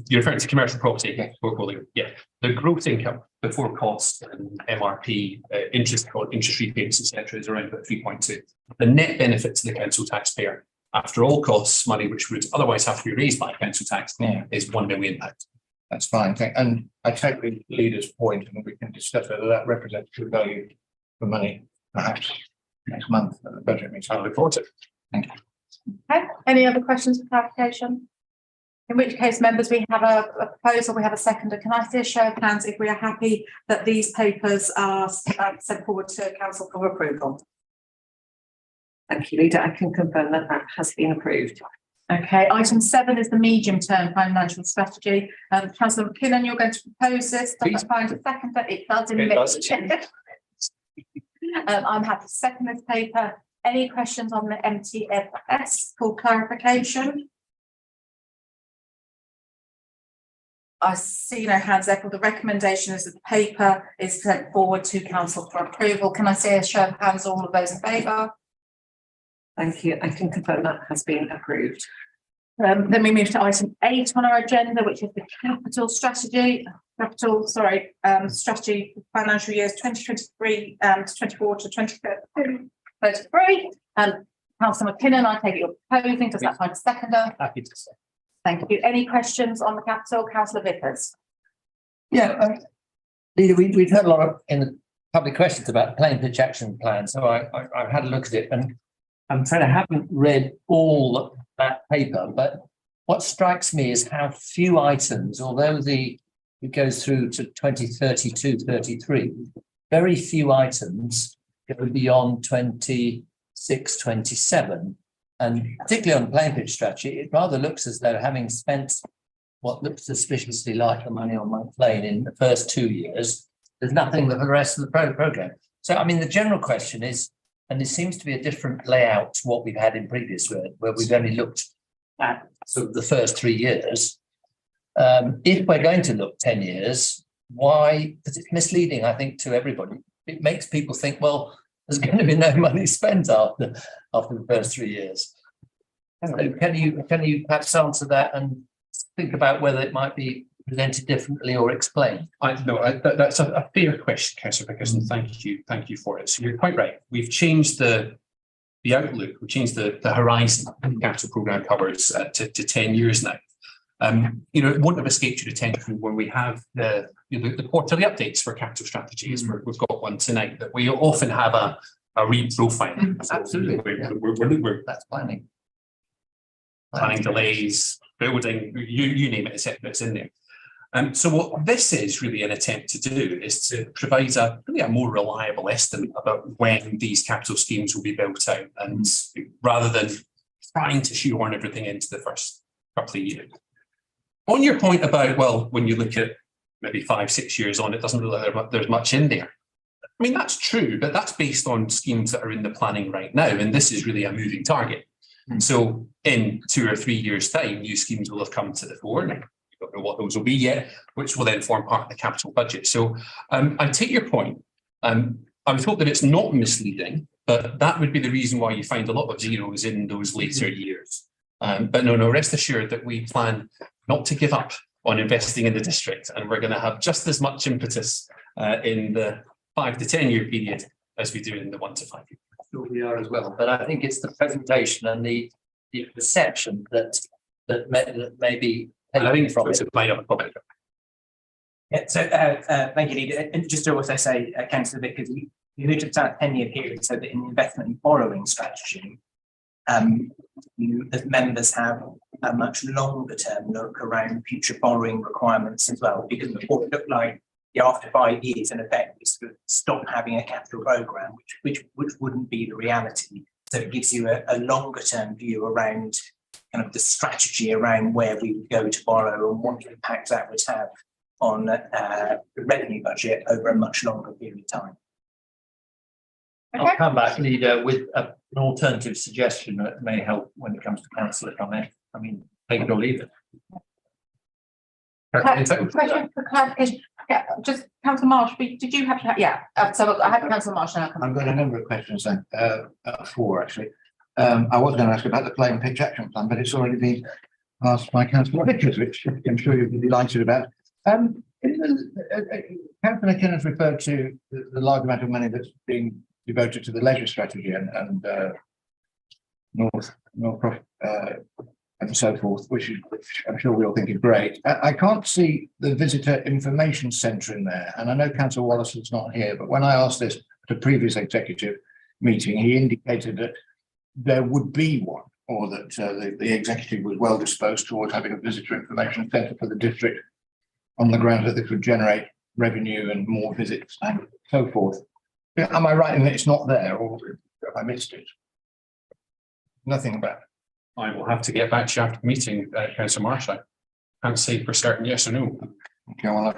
You're referring to commercial property portfolio. Yeah. The gross income before cost and MRP, interest repayments, etc., is around about 3.2. The net benefit to the council taxpayer, after all costs, money which would otherwise have to be raised by council tax, is £1 million. That's fine. And I take the leader's point, and we can discuss whether that represents true value for money, perhaps next month at the budget meeting. I look forward to it. Thank you. Okay. Any other questions for clarification? In which case, members, we have a proposal, we have a seconder. Can I see a show of hands if we are happy that these papers are sent forward to council for approval? Thank you, Leader. I can confirm that that has been approved. Okay, item 7 is the medium-term financial strategy. Councillor McKinnon, you're going to propose this. Does that find a seconder? It does. I'm happy to second this paper. Any questions on the MTFS for clarification? I see no hands up. The recommendation is that the paper is sent forward to council for approval. Can I see a show of hands, all of those in favour? Thank you. I can confirm that has been approved. Then we move to item 8 on our agenda, which is the strategy for financial years 2023 to 24 to 2033. Councillor McKinnon, I take it you're proposing. Does that find a seconder? Happy to say. Thank you. Any questions on the capital? Councillor Vickers. Yeah, Leader, we've heard a lot of in the public questions about plain pitch action plan. So I had a look at it, and I'm afraid I haven't read all that paper, but what strikes me is how few items, although it goes through to 2032, 33, very few items go beyond 26, 27. And particularly on plain pitch strategy, it rather looks as though, having spent what looks suspiciously like the money on my plane in the first 2 years, there's nothing for the rest of the programme. So, I mean, the general question is, and there seems to be a different layout to what we've had in previous work, where we've only looked at sort of the first 3 years. If we're going to look 10 years, why? Because it's misleading, I think, to everybody. It makes people think, well, there's going to be no money spent after the first 3 years. So can you perhaps answer that and think about whether it might be presented differently or explained? That's a fair question, Councillor Vickers, and thank you for it. So you're quite right. We've changed the outlook. We've changed the horizon capital programme covers to 10 years now. You know, it won't have escaped your attention when we have the quarterly updates for capital strategies. We've got one tonight that we often have a reprofiling. Absolutely. We're That's planning. planning delays, building, you name it, it's in there. So what this is really an attempt to do is to provide really a more reliable estimate about when these capital schemes will be built out, and rather than trying to shoehorn everything into the first couple of years. On your point about, well, when you look at maybe 5-6 years on, it doesn't look like there's much in there. I mean, that's true, but that's based on schemes that are in the planning right now, and this is really a moving target. So in 2 or 3 years' time, new schemes will have come to the fore. And I don't know what those will be yet, which will then form part of the capital budget. So I take your point. I would hope that it's not misleading, but that would be the reason why you find a lot of zeros in those later years. But no, rest assured that we plan not to give up on investing in the district, and we're going to have just as much impetus in the 5 to 10 year period as we do in the 1 to 5 year. Sure we are as well, but I think it's the presentation and the perception that maybe I think from it might have a comment. Yeah, so thank you, Leader. And just to also say, Councillor Vickers, you moved it to a 10-year period so that in the investment and borrowing strategy, you as members have a much longer term look around future borrowing requirements as well, because what it looked like after 5 years, in effect, we sort of stop having a capital programme, which wouldn't be the reality. So it gives you a longer term view around kind of the strategy around where we would go to borrow and what impact that would have on the revenue budget over a much longer period of time. I'll come back, Leader, with an alternative suggestion that may help when it comes to council, if I may. I mean, take it or leave it. Question for clarification. Yeah, just Councillor Marsh, did you have, yeah, so I have Councillor Marsh now. I've got a number of questions then, 4 actually. I was going to ask about the play and pitch action plan, but it's already been asked by Councillor Vickers, which I'm sure you'll be delighted about. Councillor Kenneth referred to the large amount of money that's being devoted to the leisure strategy and North and so forth, which I'm sure we all think is great. I can't see the visitor information centre in there, and I know Councillor Wallace is not here, but when I asked this at a previous executive meeting, he indicated that there would be one, or that the executive was well disposed towards having a visitor information centre for the district on the grounds that this would generate revenue and more visits and so forth. Am I right in that it's not there, or have I missed it? Nothing about it. I will have to get back to you after the meeting, Councillor Marsh. I can't say for certain yes or no. Okay, well,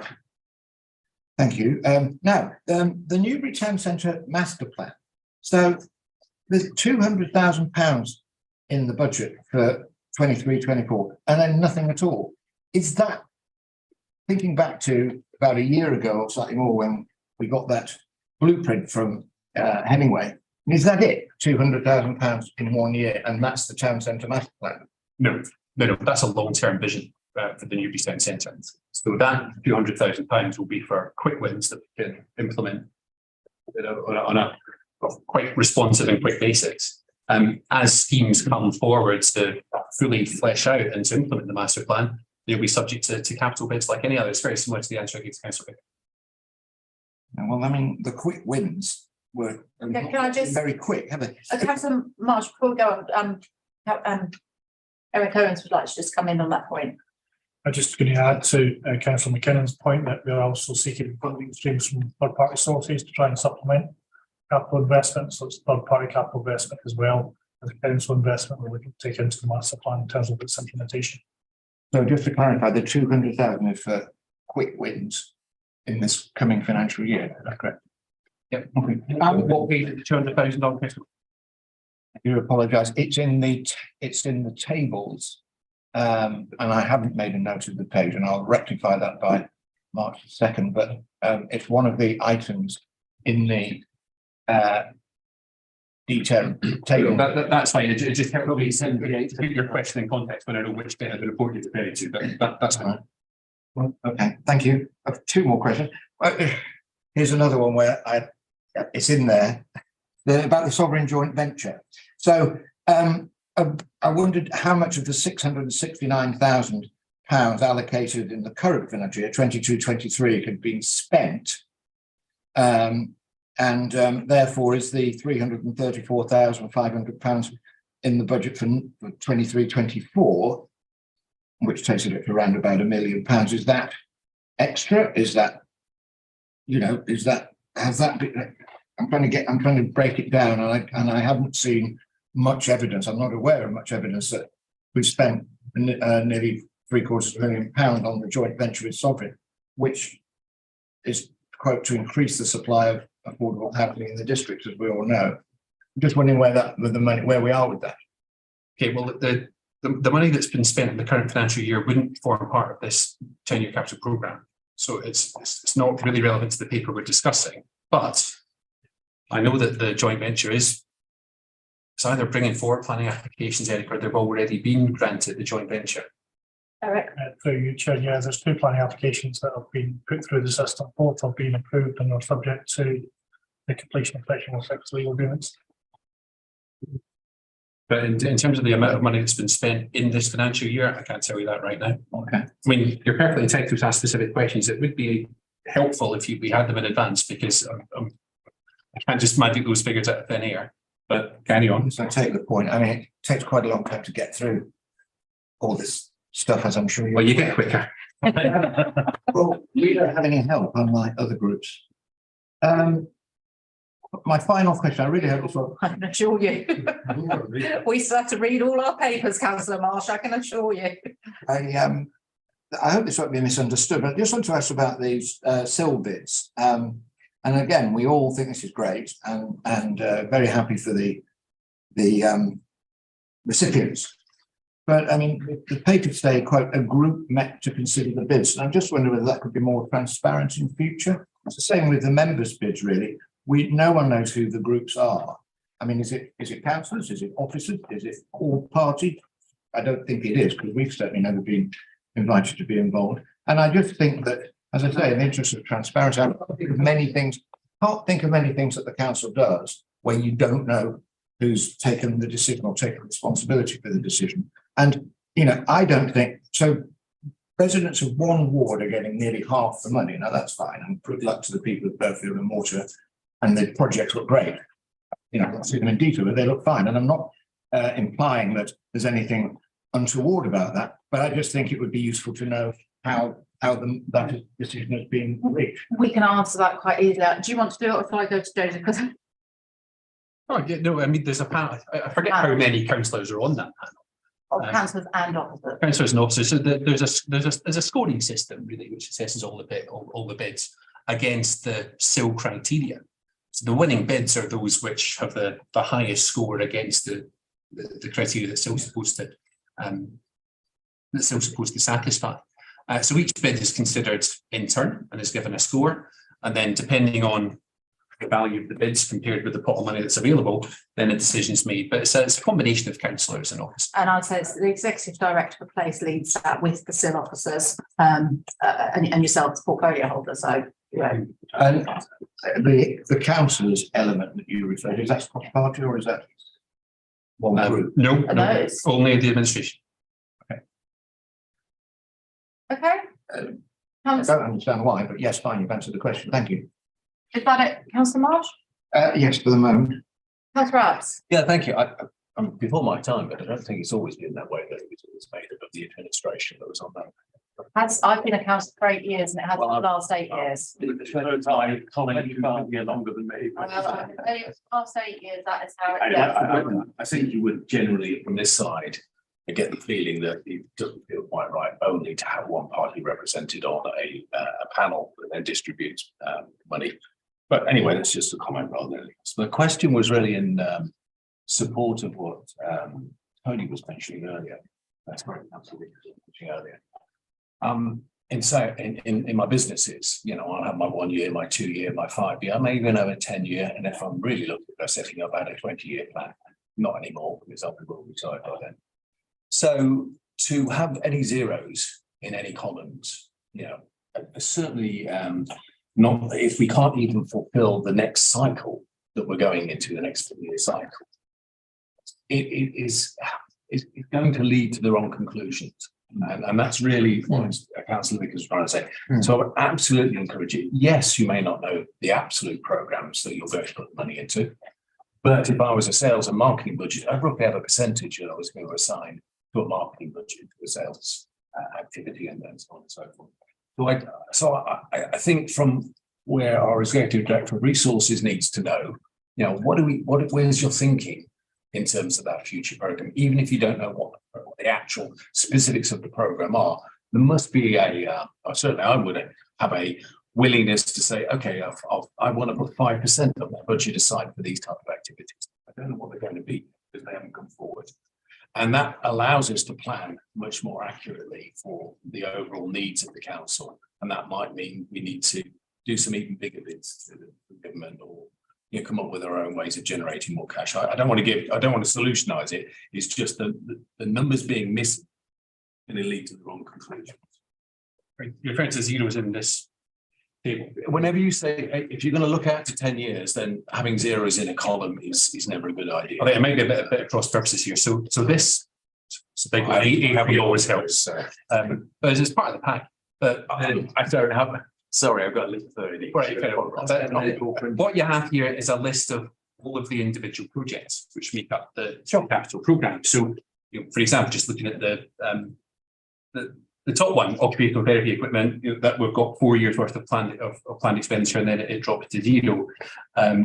thank you. Now, the Newbury Town Centre master plan. So there's £200,000 in the budget for 23-24, and then nothing at all. Is that, thinking back to about a year ago or slightly more when we got that blueprint from Hemingway, is that it? £200,000 in 1 year, and that's the town centre master plan? No, that's a long-term vision for the Newbury Town Centre. So that £200,000 will be for quick wins that we can implement on a quite responsive and quick basis. As schemes come forward to fully flesh out and to implement the master plan, they'll be subject to capital bids like any other. It's very similar to the answer I gave to Councillor Vickers. Well, I mean, the quick wins were can I just very quick, haven't they? Councillor Marsh, before we go on, Eric Owens would like to just come in on that point. I'm just going to add to Councillor McKinnon's point that we're also seeking funding streams from third-party sources to try and supplement capital investment. So it's third-party capital investment as well as council investment we're looking to take into the master plan in terms of its implementation. So just to clarify, the 200,000 is for quick wins in this coming financial year. Is that correct? Yep. Okay. What will be the £200,000? I do apologise. It's in the tables, and I haven't made a note of the page, and I'll rectify that by March 2nd. But it's one of the items in the detail table. That's fine. It just helps me to put your question in context when I know which bit of the report you're referring to. But that's fine. Well, okay, thank you. I have 2 more questions. Here's another one where it's in there about the sovereign joint venture. So I wondered how much of the £669,000 allocated in the current financial year, 22-23, had been spent. Therefore is the £334,500 in the budget for 23-24, which takes it up to around about £1 million. Is that extra? Is that, has that been, I'm trying to break it down, and I haven't seen much evidence. I'm not aware of much evidence that we've spent nearly £750,000 on the joint venture with Sovereign, which is, quote, to increase the supply of affordable housing in the district, as we all know. I'm just wondering where we are with that. Okay, well, the money that's been spent in the current financial year wouldn't form part of this 10-year capital programme. So it's not really relevant to the paper we're discussing. But I know that the joint venture is either bringing forward planning applications, Eric, or they've already been granted the joint venture. Eric? Through you, Chair, yeah, there's 2 planning applications that have been put through the system. Both have been approved and are subject to the completion of Section 6 legal agreements. But in terms of the amount of money that's been spent in this financial year, I can't tell you that right now. Okay. I mean, you're perfectly entitled to ask specific questions. It would be helpful if we had them in advance, because I can't just magic those figures out of thin air. But carry on. So I take the point. I mean, it takes quite a long time to get through all this stuff, as I'm sure you. Well, you get quicker. Well, we don't have any help, unlike other groups. My final question, I really hope this one. I can assure you. We still have to read all our papers, Councillor Marsh, I can assure you. I hope this won't be misunderstood, but I just want to ask about these SIL bids. And again, we all think this is great, and very happy for the recipients. But I mean, the paper today, quote, a group met to consider the bids. And I'm just wondering whether that could be more transparent in future. It's the same with the members' bids, really. No one knows who the groups are. I mean, is it councillors? Is it officers? Is it all party? I don't think it is, because we've certainly never been invited to be involved. And I just think that, as I say, in the interest of transparency, I can't think of many things that the council does where you don't know who's taken the decision or taken responsibility for the decision. And, I don't think so. Residents of one ward are getting nearly half the money. Now that's fine. And good luck to the people of Berkshire and Mortar. And the projects look great. I'll see them in detail, but they look fine. And I'm not implying that there's anything untoward about that, but I just think it would be useful to know how that decision has been reached. We can answer that quite easily. Do you want to do it, or shall I go to Joseph? Because Oh, yeah, no, I mean, there's a panel. I forget how many councillors are on that panel. councillors and officers. Councillors and officers. So there's a scoring system really, which assesses all the bids against the SIL criteria. So the winning bids are those which have the highest score against the criteria that SIL's supposed to satisfy. So each bid is considered in turn and is given a score, and then depending on the value of the bids compared with the pot of money that's available, then a decision is made. But it's a combination of councillors and officers. And I'd say it's the executive director of place leads that with the SIL officers and yourself as portfolio holder. So yeah. And the councillors element that you referred to, is that cross party or is that one group? No, it's only the administration. Okay. I don't understand why, but yes, fine, you've answered the question. Thank you. Is that it, Councillor Marsh? Yes, for the moment. Councillor Abs? Yeah, thank you. I'm before my time, but I don't think it's always been that way. That it was made up of the administration that was on that. I've been a councillor for 8 years, and it has for the last 8 years. Colin, you can't be longer than me. Well, last 8 years, that is how it I think you would generally, from this side, get the feeling that it doesn't feel quite right only to have one party represented on a panel that then distributes money. But anyway, that's just a comment rather than anything else. The question was really in support of what Tony was mentioning earlier. That's very absolutely mentioning earlier. In my businesses, I'll have my 1 year, my 2 year, my 5 year, I may even have a 10 year. And if I'm really looking at setting up at a 20-year plan, not anymore, because I'll be well retired by then. So to have any zeros in any columns, certainly not if we can't even fulfill the next cycle that we're going into, the next 4-year cycle. It's going to lead to the wrong conclusions. And that's really what Councillor Vickers is trying to say. So I would absolutely encourage it. Yes, you may not know the absolute programmes that you're going to put the money into. But if I was a sales and marketing budget, I'd roughly have a percentage that I was going to assign to a marketing budget, to a sales activity, and then so on and so forth. So I think from where our executive director of resources needs to know, you know, where's your thinking in terms of that future program, even if you don't know what the actual specifics of the program are. There must be certainly I would have a willingness to say, okay, I want to put 5% of my budget aside for these type of activities. I don't know what they're going to be because they haven't come forward. And that allows us to plan much more accurately for the overall needs of the council. And that might mean we need to do some even bigger bids to the government, or come up with our own ways of generating more cash. I don't want to solutionize it. It's just the numbers being missed and it lead to the wrong conclusions. You're referring to zeros in this table. Whenever you say, if you're going to look out to 10 years, then having zeros in a column is never a good idea. I think it might be a bit of cross purposes here. So this, so big one, it always helps. But it's part of the pack. But I don't have. Sorry, I've got a list of 30. What you have here is a list of all of the individual projects which make up the capital programme. So, for example, just looking at the top one, occupational therapy equipment, that we've got 4 years worth of planned expenditure, and then it drops to zero.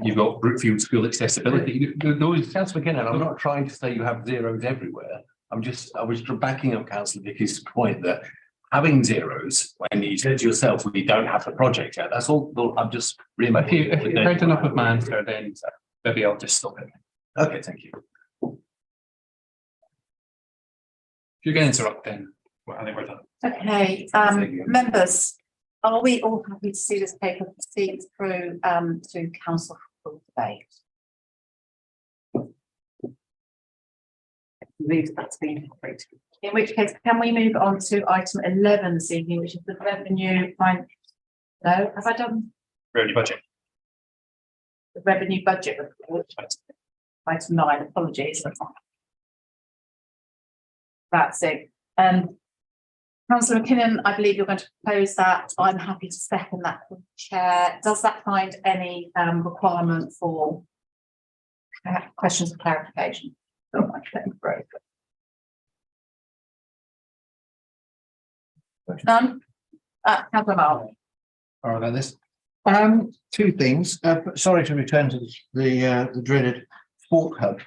You've got Brookfield School accessibility. Those, Councillor McKinnon, I'm not trying to say you have zeros everywhere. I was backing up Councillor Vickers' point that having zeros when you said to yourself, we don't have the project yet. That's all. I'm just remembering. If you've heard enough of my answer, then maybe I'll just stop it. Okay, thank you. If you're going to interrupt, then I think we're done. Okay, members, are we all happy to see this paper proceed through to council for full debate? I believe that's been agreed. In which case, can we move on to item 11 this evening, which is the revenue? No, have I done? Revenue budget. The revenue budget report. Item 9, apologies. That's it. Councillor McKinnon, I believe you're going to propose that. I'm happy to second that from the chair. Does that find any requirement for questions of clarification? Oh, okay, great. None? Councillor Marl. All right, about this. Two things. Sorry to return to the dreaded sport hub,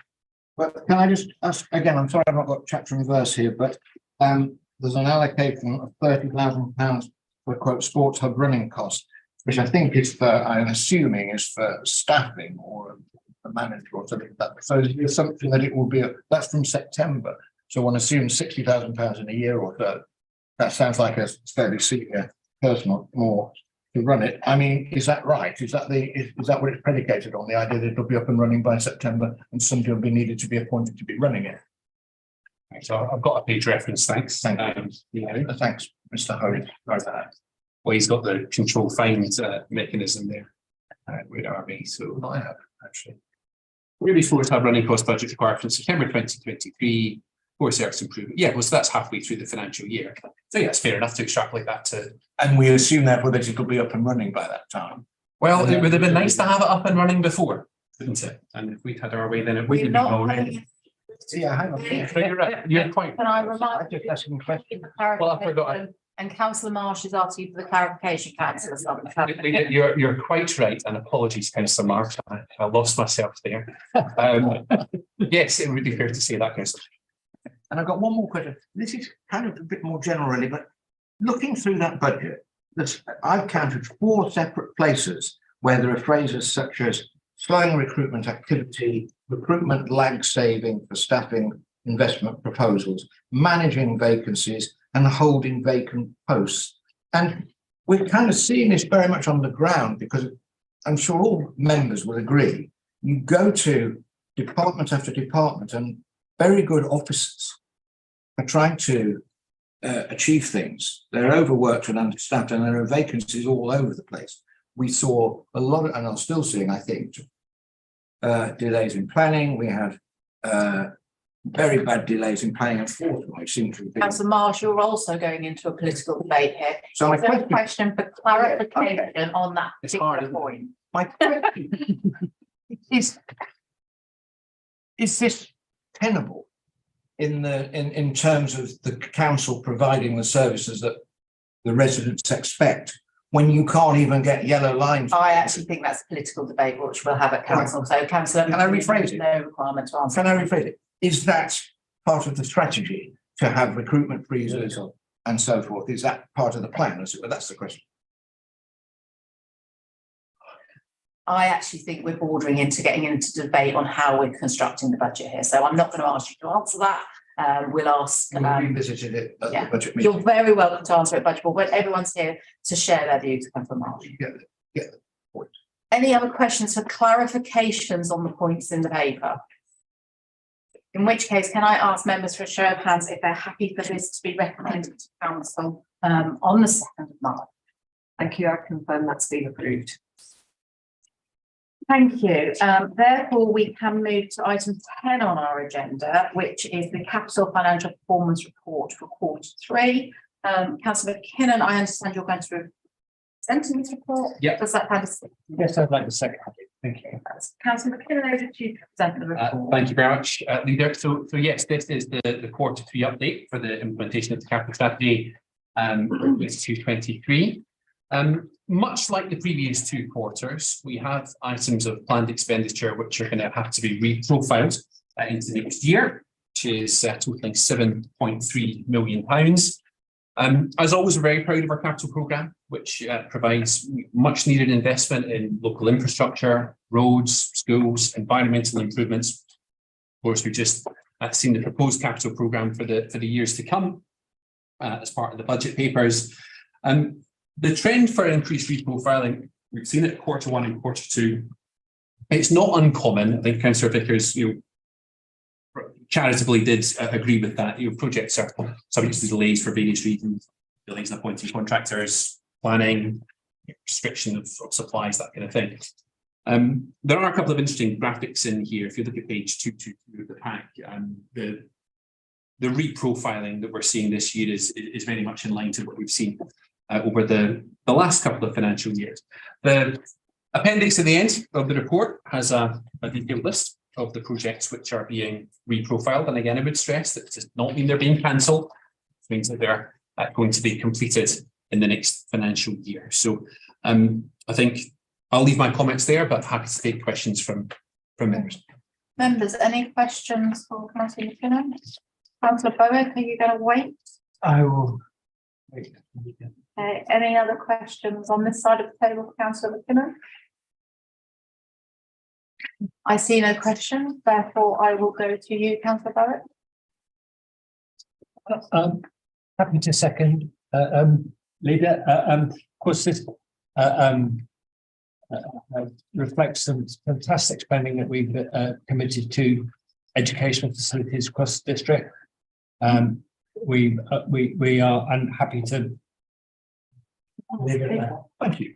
but can I just ask again? I'm sorry I've not got chapter and verse here, but there's an allocation of £30,000 for quote sports hub running costs, which I think is for, I'm assuming is for staffing or a manager or something like that. So there's something that it will be. That's from September. So one assumes £60,000 in a year or so. That sounds like a fairly senior person more to run it. I mean, is that right? Is that what it's predicated on? The idea that it'll be up and running by September and somebody will be needed to be appointed to be running it? So I've got a page reference, thanks. Thanks, Mr. Howard. Well, he's got the control fines mechanism there with RB, so I have actually. Really sports hub running cost budget required from September 2023 for service improvement. Yeah, well, so that's halfway through the financial year. So yeah, it's fair enough to extrapolate that to. And we assume therefore that it'll be up and running by that time. Well, it would have been nice to have it up and running before, wouldn't it? And if we'd had our way, then it would have been already. Yeah, hang on. You're quite. Can I remind you? Well, I forgot. And Councillor Marsh is asking you for the clarification, Councillor. You're quite right, and apologies, Councillor Marsh. I lost myself there. Yes, it would be fair to say that, Councillor. And I've got one more question. This is kind of a bit more general, really, but looking through that budget, I've counted 4 separate places where there are phrases such as slowing recruitment activity, recruitment lag saving for staffing investment proposals, managing vacancies, and holding vacant posts. And we're kind of seeing this very much on the ground because I'm sure all members will agree. You go to department after department and very good officers are trying to achieve things. They're overworked and understaffed, and there are vacancies all over the place. We saw a lot of, and I'm still seeing, I think, delays in planning. We have very bad delays in paying a fortnight seem to have been. Councillor Marsh, you're also going into a political debate here. So my Is there a question, question for clarification on that particular point? my question is this tenable in terms of the council providing the services that the residents expect when you can't even get yellow lines? I actually think that's a political debate which we'll have at council. So councillor, Can I rephrase it? No requirement to answer. Can I rephrase it? Is that part of the strategy to have recruitment freezes and so forth? Is that part of the plan? That's the question. I actually think we're bordering into getting into debate on how we're constructing the budget here. So I'm not going to ask you to answer that. We'll ask. We revisited it at the budget meeting. You're very welcome to answer it, budget, but everyone's here to share their views. Councillor Marsh. Get the point. Any other questions for clarifications on the points in the paper? In which case, can I ask members for a show of hands if they're happy for this to be recommended to council on the 2nd of March? Thank you. I confirm that's been approved. Thank you. Therefore, we can move to item 10 on our agenda, which is the Capital Financial Performance Report for Q3. Councillor McKinnon, I understand you're going to be presenting this report. Yeah. Does that kind of? Yes, I'd like to second it. Thank you. Councillor McKinnon, over to you to present the report. Thank you very much, Leader. So yes, this is the Q3 update for the implementation of the capital strategy 22-23. Much like the previous two quarters, we have items of planned expenditure which are going to have to be reprofiled into next year, which is totaling £7.3 million. As always, we're very proud of our capital programme, which provides much needed investment in local infrastructure, roads, schools, environmental improvements. Of course, we've just seen the proposed capital programme for the years to come as part of the budget papers. The trend for increased reprofiling, we've seen it Q1 and Q2. It's not uncommon. I think Councillor Vickers, charitably did agree with that. Projects are subject to delays for various reasons, delays in appointing contractors, planning, restriction of supplies, that kind of thing. There are a couple of interesting graphics in here. If you look at page 222 of the pack, the reprofiling that we're seeing this year is very much in line to what we've seen over the last couple of financial years. The appendix at the end of the report has a detailed list of the projects which are being reprofiled. And again, I would stress that it does not mean they're being cancelled. It means that they're going to be completed in the next financial year. So I think I'll leave my comments there, but happy to take questions from members. Members, any questions for Councillor McKinnon? Councillor Bowick, are you going to wait? I will wait. Any other questions on this side of the table for Councillor McKinnon? I see no questions, therefore I will go to you, Councillor Barrett. Happy to second, Leader. Of course, this reflects some fantastic spending that we've committed to educational facilities across the district. We are happy to leave it there. Thank you.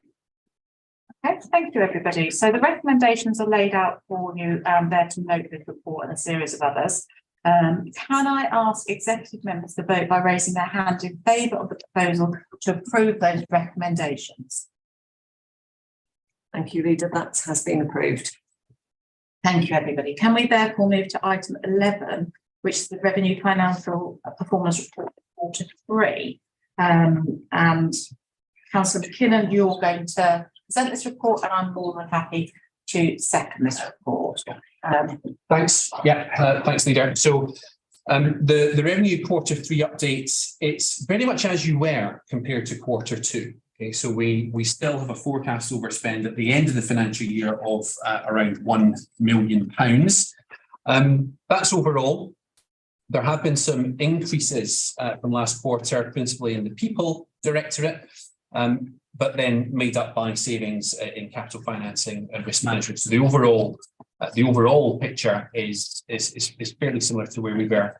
Okay, thank you, everybody. So the recommendations are laid out for you there to note this report and a series of others. Can I ask executive members to vote by raising their hand in favour of the proposal to approve those recommendations? Thank you, Leader. That has been approved. Thank you, everybody. Can we therefore move to item 11, which is the Revenue Financial Performance Report for Q3? And Councillor McKinnon, you're going to present this report, and I'm more than happy to second this report. Thanks. Yeah, thanks, Leader. So the revenue Q3 updates, it's very much as you were compared to Q2. Okay, so we still have a forecast overspend at the end of the financial year of around £1 million. That's overall. There have been some increases from last quarter, principally in the People Directorate, but then made up by savings in capital financing and risk management. So the overall picture is fairly similar to where we were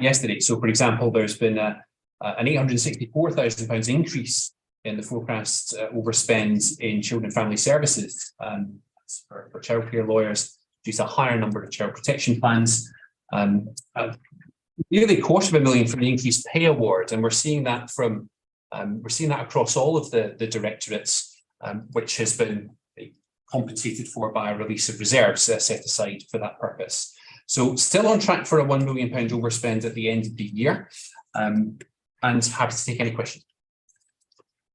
yesterday. So, for example, there's been an £864,000 increase in the forecast overspend in children and family services for childcare lawyers due to a higher number of child protection plans. Nearly £250,000 for the increased pay award, and we're seeing that from across all of the directorates, which has been compensated for by a release of reserves set aside for that purpose. So still on track for a £1 million overspend at the end of the year, and happy to take any questions.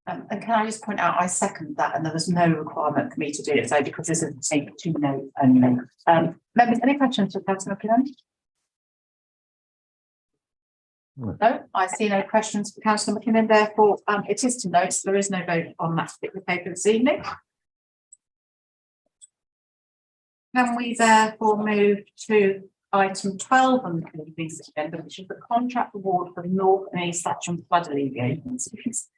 And can I just point out, I second that, and there was no requirement for me to do it so because this is a to note only. Members, any questions for Councillor McKinnon? No, I see no questions for Councillor McKinnon. Therefore, it is to note, so there is no vote on that particular paper this evening. Can we therefore move to item 12 on the committee's agenda, which is the contract award for the North and East Thatcham flood alleviation schemes?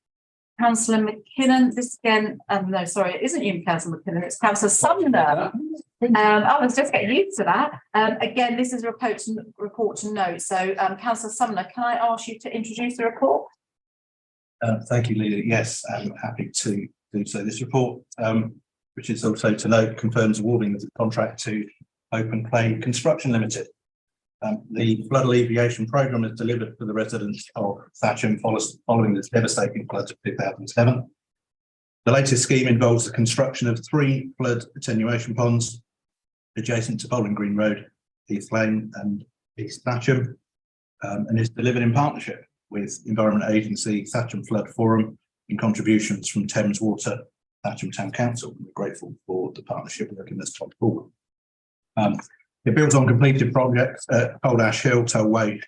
Councillor McKinnon, this again, no, sorry, it isn't you, Councillor McKinnon, it's Councillor Sumner. I was just getting used to that. Again, this is a report to note. So, Councillor Sumner, can I ask you to introduce the report? Thank you, Leader. Yes, I'm happy to do so. This report, which is also to note, confirms awarding the contract to Open Claim Construction Limited. The flood alleviation programme is delivered for the residents of Thatcham following the devastating floods of 2007. The latest scheme involves the construction of 3 flood attenuation ponds adjacent to Bowling Green Road, East Lane and East Thatcham, and is delivered in partnership with Environment Agency, Thatcham Flood Forum, and contributions from Thames Water, Thatcham Town Council. We're grateful for the partnership working this top forward. It builds on completed projects at Old Ash Hill, Tollway,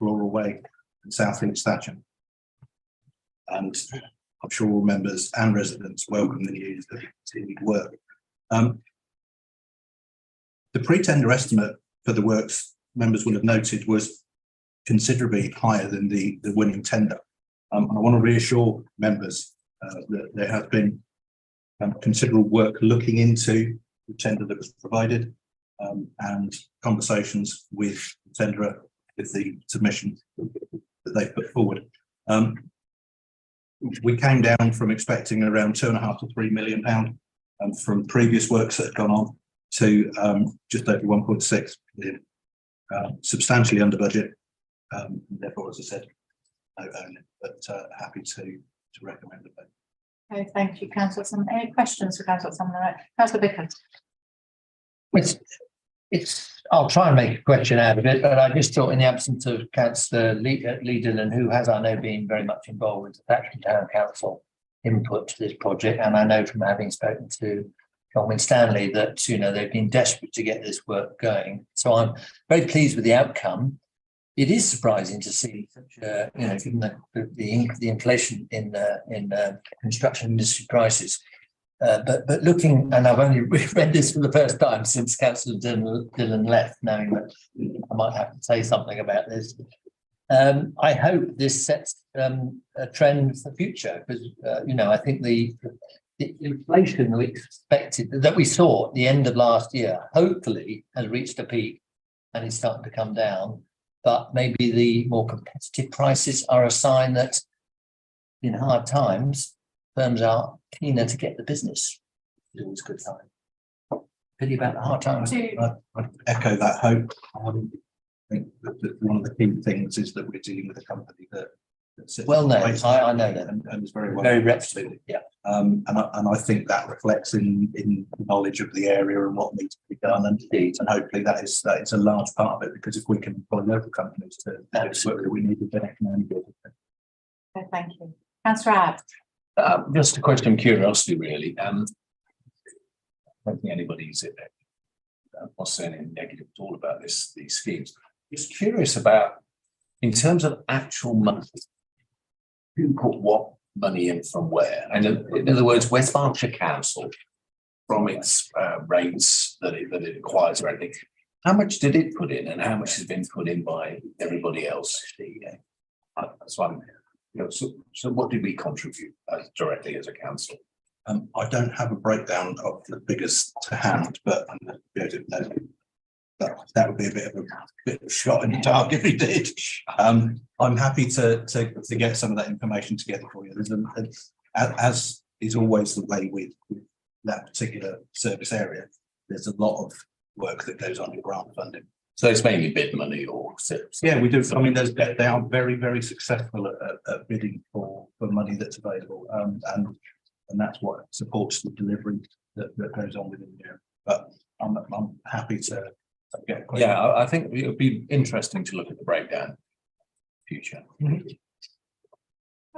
Laurel Way, and South East Thatcham. And I'm sure all members and residents welcome the news of continued work. The pre-tender estimate for the works, members will have noted, was considerably higher than the winning tender. And I want to reassure members that there has been considerable work looking into the tender that was provided, and conversations with the tenderer with the submission that they put forward. We came down from expecting around £2.5 to £3 million from previous works that had gone on to just over 1.6 million, substantially under budget. Therefore, as I said, no only, but happy to recommend the vote. Okay, thank you, Councillor Sumner. Any questions for Councillor Sumner? Councillor Bickers. I'll try and make a question out of it, but I just thought, in the absence of Councillor Leedon, who has, I know, been very much involved with the Thatcham Town Council input to this project, and I know from having spoken to John Winstanley that, you know, they've been desperate to get this work going. So I'm very pleased with the outcome. It is surprising to see such a, you know, given the inflation in construction industry prices. But looking, and I've only read this for the first time since Councillor Dillon left, knowing that I might have to say something about this. I hope this sets a trend for the future, because you know, I think the inflation we expected, that we saw at the end of last year, hopefully has reached a peak and is starting to come down. But maybe the more competitive prices are a sign that in hard times, firms are keener to get the business. It's always a good sign. Pity about the hard times. I echo that hope. I think that one of the key things is that we're dealing with a company that well known. I know that, and is very well, very reputable. Yeah. And I think that reflects in knowledge of the area and what needs to be done, and hopefully that is a large part of it, because if we can employ local companies to do the work that we need, then it can only be. Okay, thank you. Councillor Abt. Just a question of curiosity, really. I don't think anybody's not saying anything negative at all about these schemes. Just curious about, in terms of actual money, who put what money in from where? And in other words, West Berkshire Council, from its rates that it acquires or anything, how much did it put in, and how much has been put in by everybody else? That's one. You know, so what did we contribute directly as a council? I don't have a breakdown of the figures to hand, but that would be a bit of a shot in the dark if we did. I'm happy to get some of that information together for you. As is always the way with that particular service area, there's a lot of work that goes on in grant funding. So it's mainly bid money or. Yeah, we do. I mean, they are very, very successful at bidding for money that's available. And that's what supports the delivery that goes on within the year. But I'm happy to get. Yeah, I think it would be interesting to look at the breakdown. Future.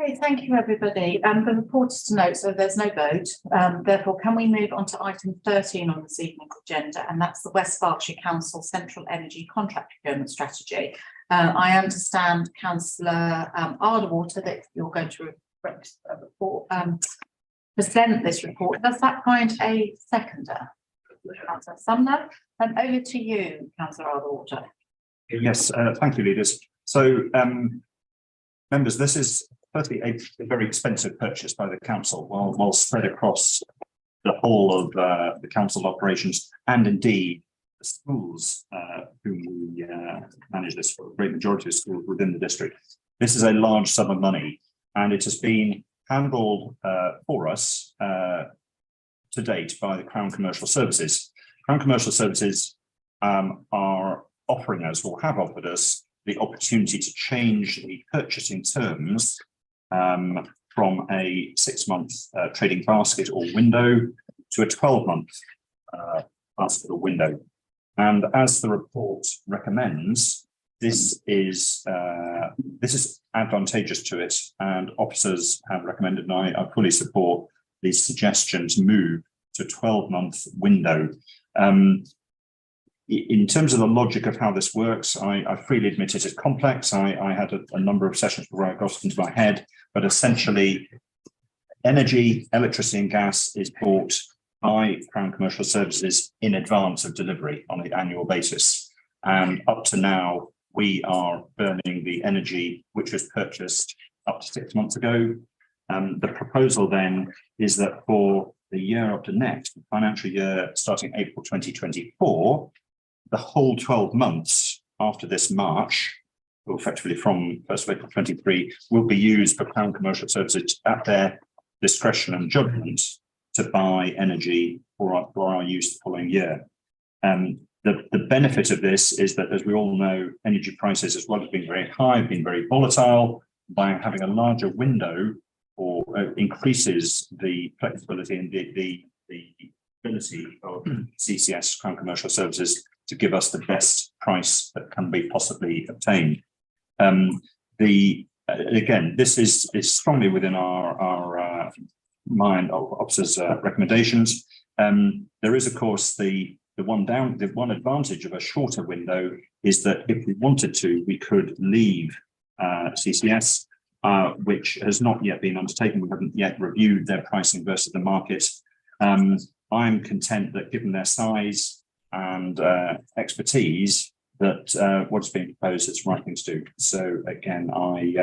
Okay, thank you, everybody. The report is to note, so there's no vote. Therefore, can we move on to item 13 on this evening's agenda, and that's the West Berkshire Council Central Energy Contract Procurement Strategy. I understand, Councillor Arderwater, that you're going to present this report. Does that find a seconder? Councillor Sumner, and over to you, Councillor Arderwater. Yes, thank you, leaders. So, members, this is firstly a very expensive purchase by the council, while spread across the whole of the council operations, and indeed the schools whom we manage this for, a great majority of schools within the district. This is a large sum of money, and it has been handled for us to date by the Crown Commercial Services. Crown Commercial Services are offering us, or have offered us, the opportunity to change the purchasing terms from a 6-month trading basket or window to a 12-month basket or window. And as the report recommends, this is advantageous to it, and officers have recommended, and I fully support the suggestion to move to a 12-month window. In terms of the logic of how this works, I freely admit it is complex. I had a number of sessions where I got it into my head, but essentially energy, electricity and gas is bought by Crown Commercial Services in advance of delivery on an annual basis. And up to now, we are burning the energy which was purchased up to 6 months ago. The proposal then is that for the year up to next, the financial year starting April 2024, the whole 12 months after this March, or effectively from 1st of April 23, will be used for Crown Commercial Services at their discretion and judgment to buy energy for our use the following year. The benefit of this is that, as we all know, energy prices, as well as being very high, have been very volatile. By having a larger window, or increases the flexibility and the ability of CCS, Crown Commercial Services, to give us the best price that can be possibly obtained. Again, this is strongly within our mind of officers' recommendations. There is, of course, the one advantage of a shorter window is that if we wanted to, we could leave CCS, which has not yet been undertaken. We haven't yet reviewed their pricing versus the market. I'm content that, given their size and expertise, that what's being proposed is the right thing to do. So again, I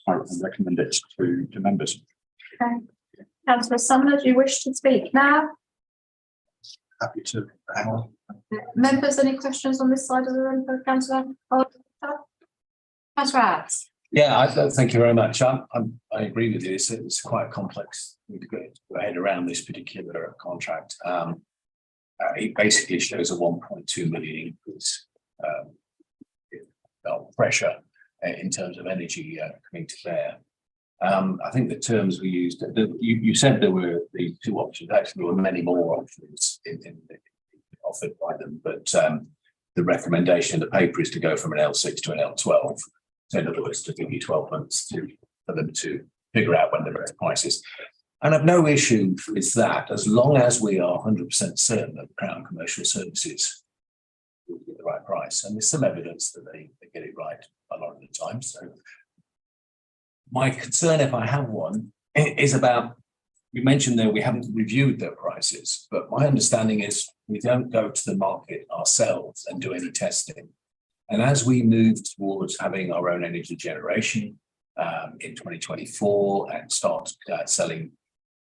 recommend it to members. Okay. Councillor Sumner, do you wish to speak now? Happy to hang on. Members, any questions on this side of the room for Councillor? Councillor Adds. Yeah, thank you very much. I agree with you. It's quite complex to get your head around this particular contract. It basically shows a 1.2 million increase pressure in terms of energy coming to bear. I think the terms we used, you said there were the two options. Actually, there were many more options offered by them, but the recommendation in the paper is to go from an L6 to an L12. So in other words, to give you 12 months for them to figure out when the best price is. And I've no issue with that, as long as we are 100% certain that Crown Commercial Services will get the right price. And there's some evidence that they get it right a lot of the time. So my concern, if I have one, is about, you mentioned that we haven't reviewed their prices, but my understanding is we don't go to the market ourselves and do any testing. And as we move towards having our own energy generation in 2024 and start selling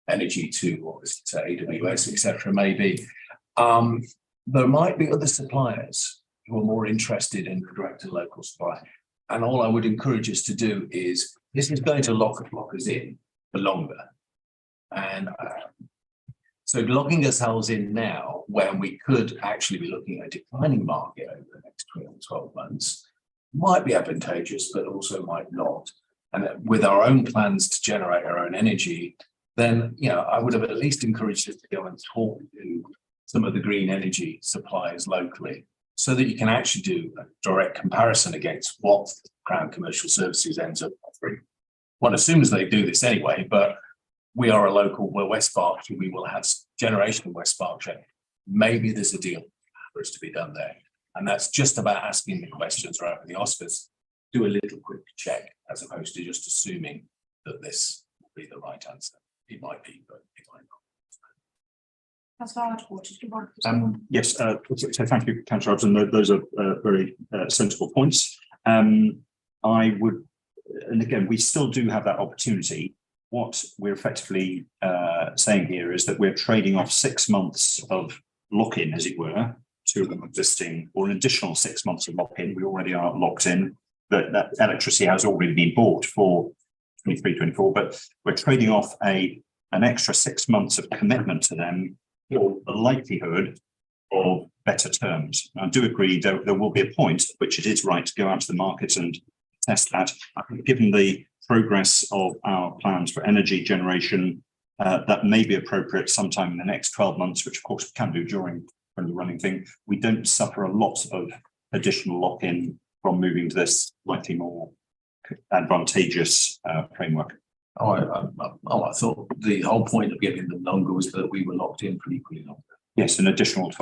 energy to, what was it, AWS, etc., maybe, there might be other suppliers who are more interested in the direct to local supply. And all I would encourage us to do is, this is going to lock us in for longer. And So locking ourselves in now, when we could actually be looking at a declining market over the next 12 months, might be advantageous, but also might not. And with our own plans to generate our own energy, then, you know, I would have at least encouraged us to go and talk to some of the green energy suppliers locally, so that you can actually do a direct comparison against what Crown Commercial Services ends up offering. One assumes they do this anyway, but we are a local, we're West Berkshire, we will have generation in West Berkshire. Maybe there's a deal for us to be done there. And that's just about asking the questions right in the Oscars. Do a little quick check, as opposed to just assuming that this will be the right answer. It might be, but it might not. Yes, so thank you, Councillor Robson. Those are very sensible points. I would, and again, we still do have that opportunity. What we're effectively saying here is that we're trading off 6 months of lock-in, as it were, to an existing, or an additional 6 months of lock-in. We already are locked in. That electricity has already been bought for 23-24, but we're trading off an extra 6 months of commitment to them for the likelihood of better terms. I do agree there will be a point at which it is right to go out to the market and test that. I think given the progress of our plans for energy generation, that may be appropriate sometime in the next 12 months, which of course we can do during the running thing. We don't suffer a lot of additional lock-in from moving to this slightly more advantageous framework. I thought the whole point of giving them longer was that we were locked in for equally longer. Yes, an additional 6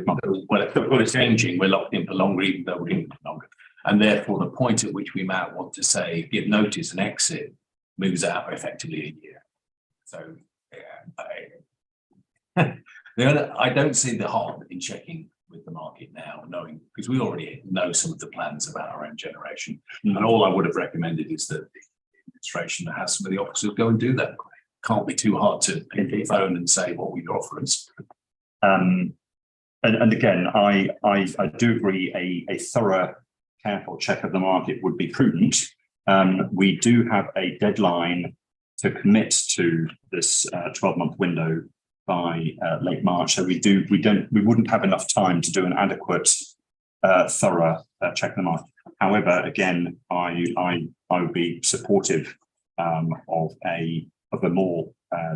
months. Well, it's changing. We're locked in for longer, even though we're in for longer. And therefore, the point at which we might want to say give notice and exit moves out effectively a year. So, yeah, I don't see the harm in checking with the market now, knowing, because we already know some of the plans about our own generation. And all I would have recommended is that the administration has some of the officers go and do that. Can't be too hard to pick the phone and say what we offer us. And again, I do agree a thorough, careful check of the market would be prudent. We do have a deadline to commit to this 12-month window by late March, so we wouldn't have enough time to do an adequate, thorough check of the market. However, again, I would be supportive of a more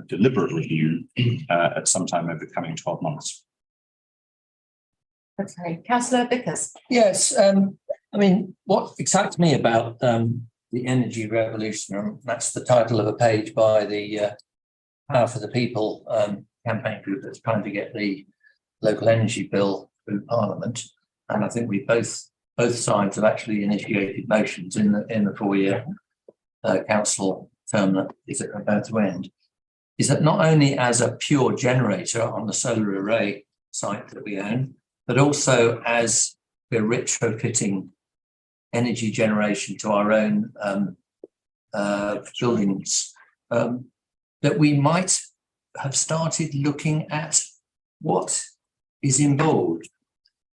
deliberate review at some time over the coming 12 months. Okay, Councillor Vickers. Yes, I mean, what excites me about the energy revolution, that's the title of a page by the Power for the People campaign group that's trying to get the local energy bill through Parliament. And I think we both sides have actually initiated motions in the 4-year council term that is about to end. Is that not only as a pure generator on the solar array site that we own, but also as we're retrofitting energy generation to our own buildings, that we might have started looking at what is involved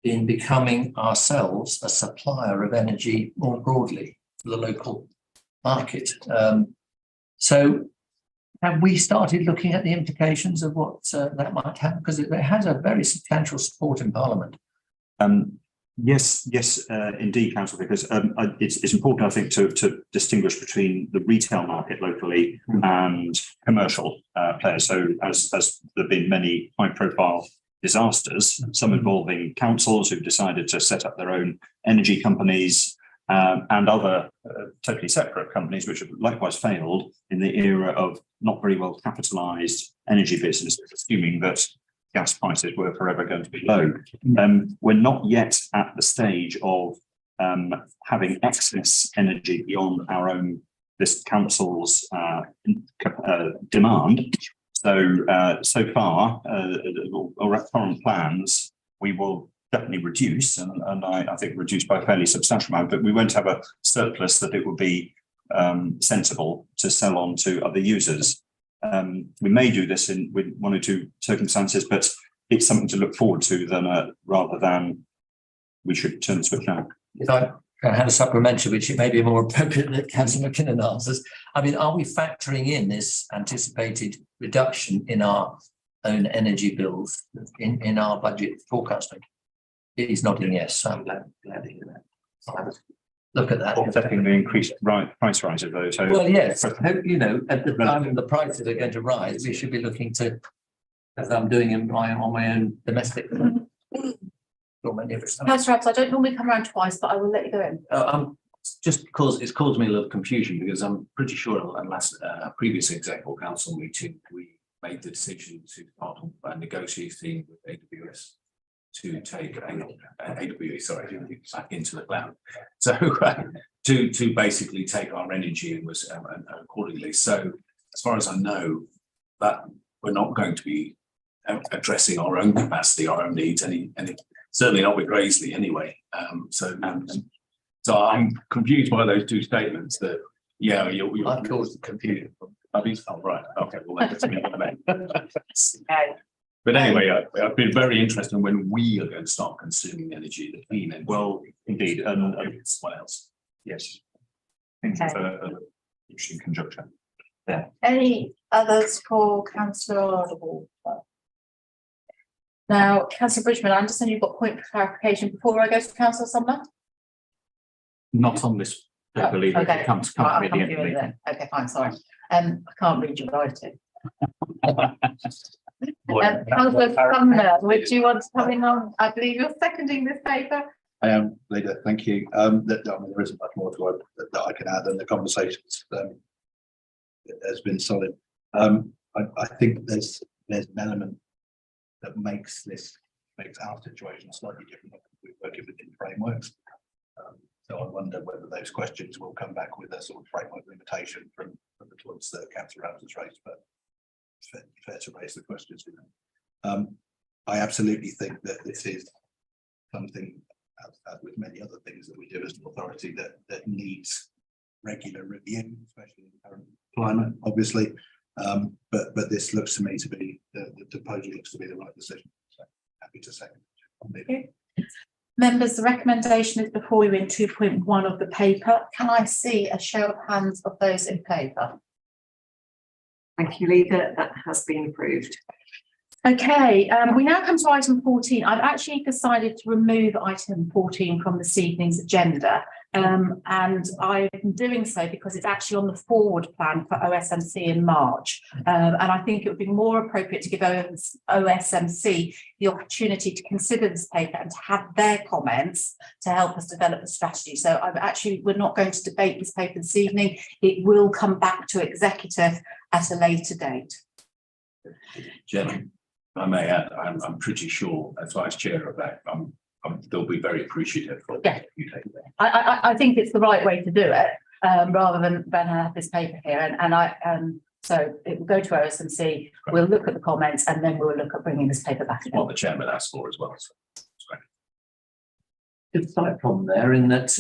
in becoming ourselves a supplier of energy more broadly to the local market. So have we started looking at the implications of what that might have? Because it has a very substantial support in Parliament. Yes, indeed, Councillor, because it's important, I think, to distinguish between the retail market locally and commercial players. So as there have been many high-profile disasters, some involving councils who've decided to set up their own energy companies, and other totally separate companies which have likewise failed in the era of not very well capitalised energy businesses, assuming that gas prices were forever going to be low. We're not yet at the stage of having excess energy beyond our own, this council's demand. So far, our current plans, we will definitely reduce, and I think reduce by a fairly substantial amount, but we won't have a surplus that it would be sensible to sell on to other users. We may do this with 1 or 2 circumstances, but it's something to look forward to rather than we should turn the switch on. If I had a supplementary, which it may be more appropriate that Councillor McKinnon answers. I mean, are we factoring in this anticipated reduction in our own energy bills in our budget forecasting? He's nodding yes, so I'm glad to hear that. I'll have a look at that. Offsetting the increased price rise of those. So Well, yes, you know, at the time the prices are going to rise, we should be looking to, as I'm doing on my own domestic. Councillor Abs, I don't normally come around twice, but I will let you go in. Just because it's caused me a little confusion, because I'm pretty sure at last previous executive council meeting, we made the decision to start negotiating with AWS to take AWS back into the cloud. So to basically take our energy and was accordingly. So as far as I know, that we're not going to be addressing our own capacity, our own needs, any certainly not with Graiseley anyway. So I'm confused by those two statements that, yeah, you're I've caused confusion. Oh, right. Okay. Well, that's me. But anyway, I've been very interested in when we are going to start consuming energy, the clean energy. well, indeed, and What else? yes. Okay. In conjunction. Any others for councillor? Now, councillor Bridgman, I understand you've got a point for clarification before I go to councillor Sumner. Not on this, I believe, if it comes Right, I'll at come the to end you of the in meeting. then. Okay, fine, sorry. I can't read your writing. Councillor Sumner, would you want to come in on, I believe you're seconding this paper? I am, Leader, thank you. There isn't much more to add that I can add, and the conversations has been solid. I think there's an element that makes our situation slightly different. We're working within frameworks. So I wonder whether those questions will come back with a sort of framework limitation from the points that Councillor Adams has raised, but it's fair to raise the questions. I absolutely think that this is something, as with many other things that we do as an authority, that needs regular review, especially in the current climate, obviously. But this looks to me to be, the proposal looks to be the right decision. So happy to second. Okay. Members, the recommendation is before you in 2.1 of the paper. Can I see a show of hands of those in favour? Thank you, Leader. That has been approved. Okay, we now come to item 14. I've actually decided to remove item 14 from this evening's agenda. And I'm doing so because it's actually on the forward plan for OSMC in March. And I think it would be more appropriate to give OSMC the opportunity to consider this paper and to have their comments to help us develop the strategy. So we're not going to debate this paper this evening. It will come back to executive at a later date. Chairman, if I may add, I'm pretty sure as Vice Chair of that, they'll be very appreciative of you taking that. I think it's the right way to do it, rather than have this paper here. So it will go to OSMC, we'll look at the comments, and then we'll look at bringing this paper back. What the Chairman asked for as well. So it's great. Good slight problem there in that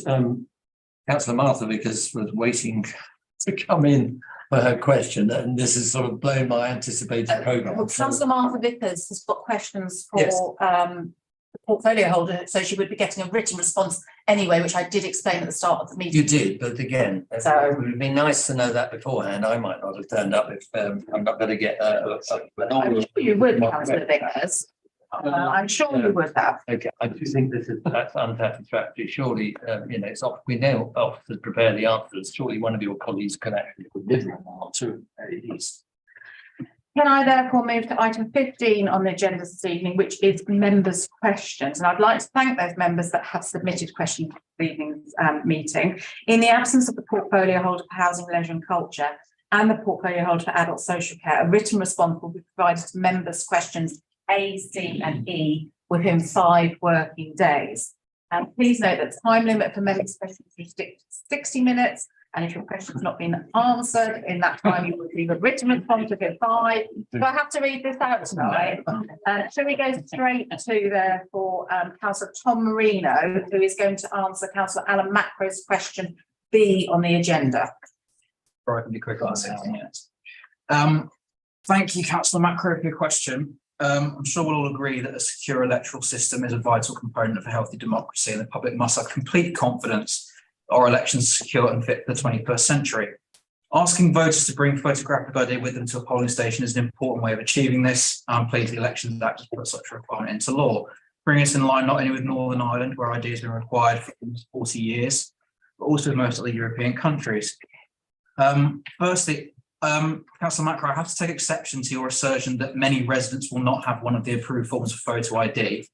Councillor Martha Vickers was waiting to come in for her question, and this has sort of blown my anticipated programme. Well, Councillor Martha Vickers has got questions for the portfolio holder, so she would be getting a written response anyway, which I did explain at the start of the meeting. You did, but again, it would be nice to know that beforehand. I might not have turned up if I'm not going to get I'm sure you would, Councillor Vickers. I'm sure you would have. Okay, I do think that's unsatisfactory. Surely, it's off. We know officers prepare the answers. Surely one of your colleagues can actually deliver an answer at least. Can I therefore move to item 15 on the agenda this evening, which is members' questions? And I'd like to thank those members that have submitted questions for the evening's meeting. In the absence of the portfolio holder for housing, leisure and culture and the portfolio holder for adult social care, a written response will be provided to members' questions A, C and E within 5 working days. And please note that the time limit for members' questions is 60 minutes. And if your question has not been answered in that time, you will receive a written response within 5. Do I have to read this out tonight? Shall we go straight to therefore Councillor Tom Marino, who is going to answer Councillor Alan Macro's question B on the agenda. Right, really quick answer. Thank you, Councillor Macro, for your question. I'm sure we'll all agree that a secure electoral system is a vital component of a healthy democracy, and the public must have complete confidence our elections are secure and fit for the 21st century. Asking voters to bring photographic ID with them to a polling station is an important way of achieving this. I'm pleased the Elections Act has put such a requirement into law, bringing us in line not only with Northern Ireland, where ID has been required for 40 years, but also with most other European countries. Firstly, Councillor Macro, I have to take exception to your assertion that many residents will not have one of the approved forms of photo ID.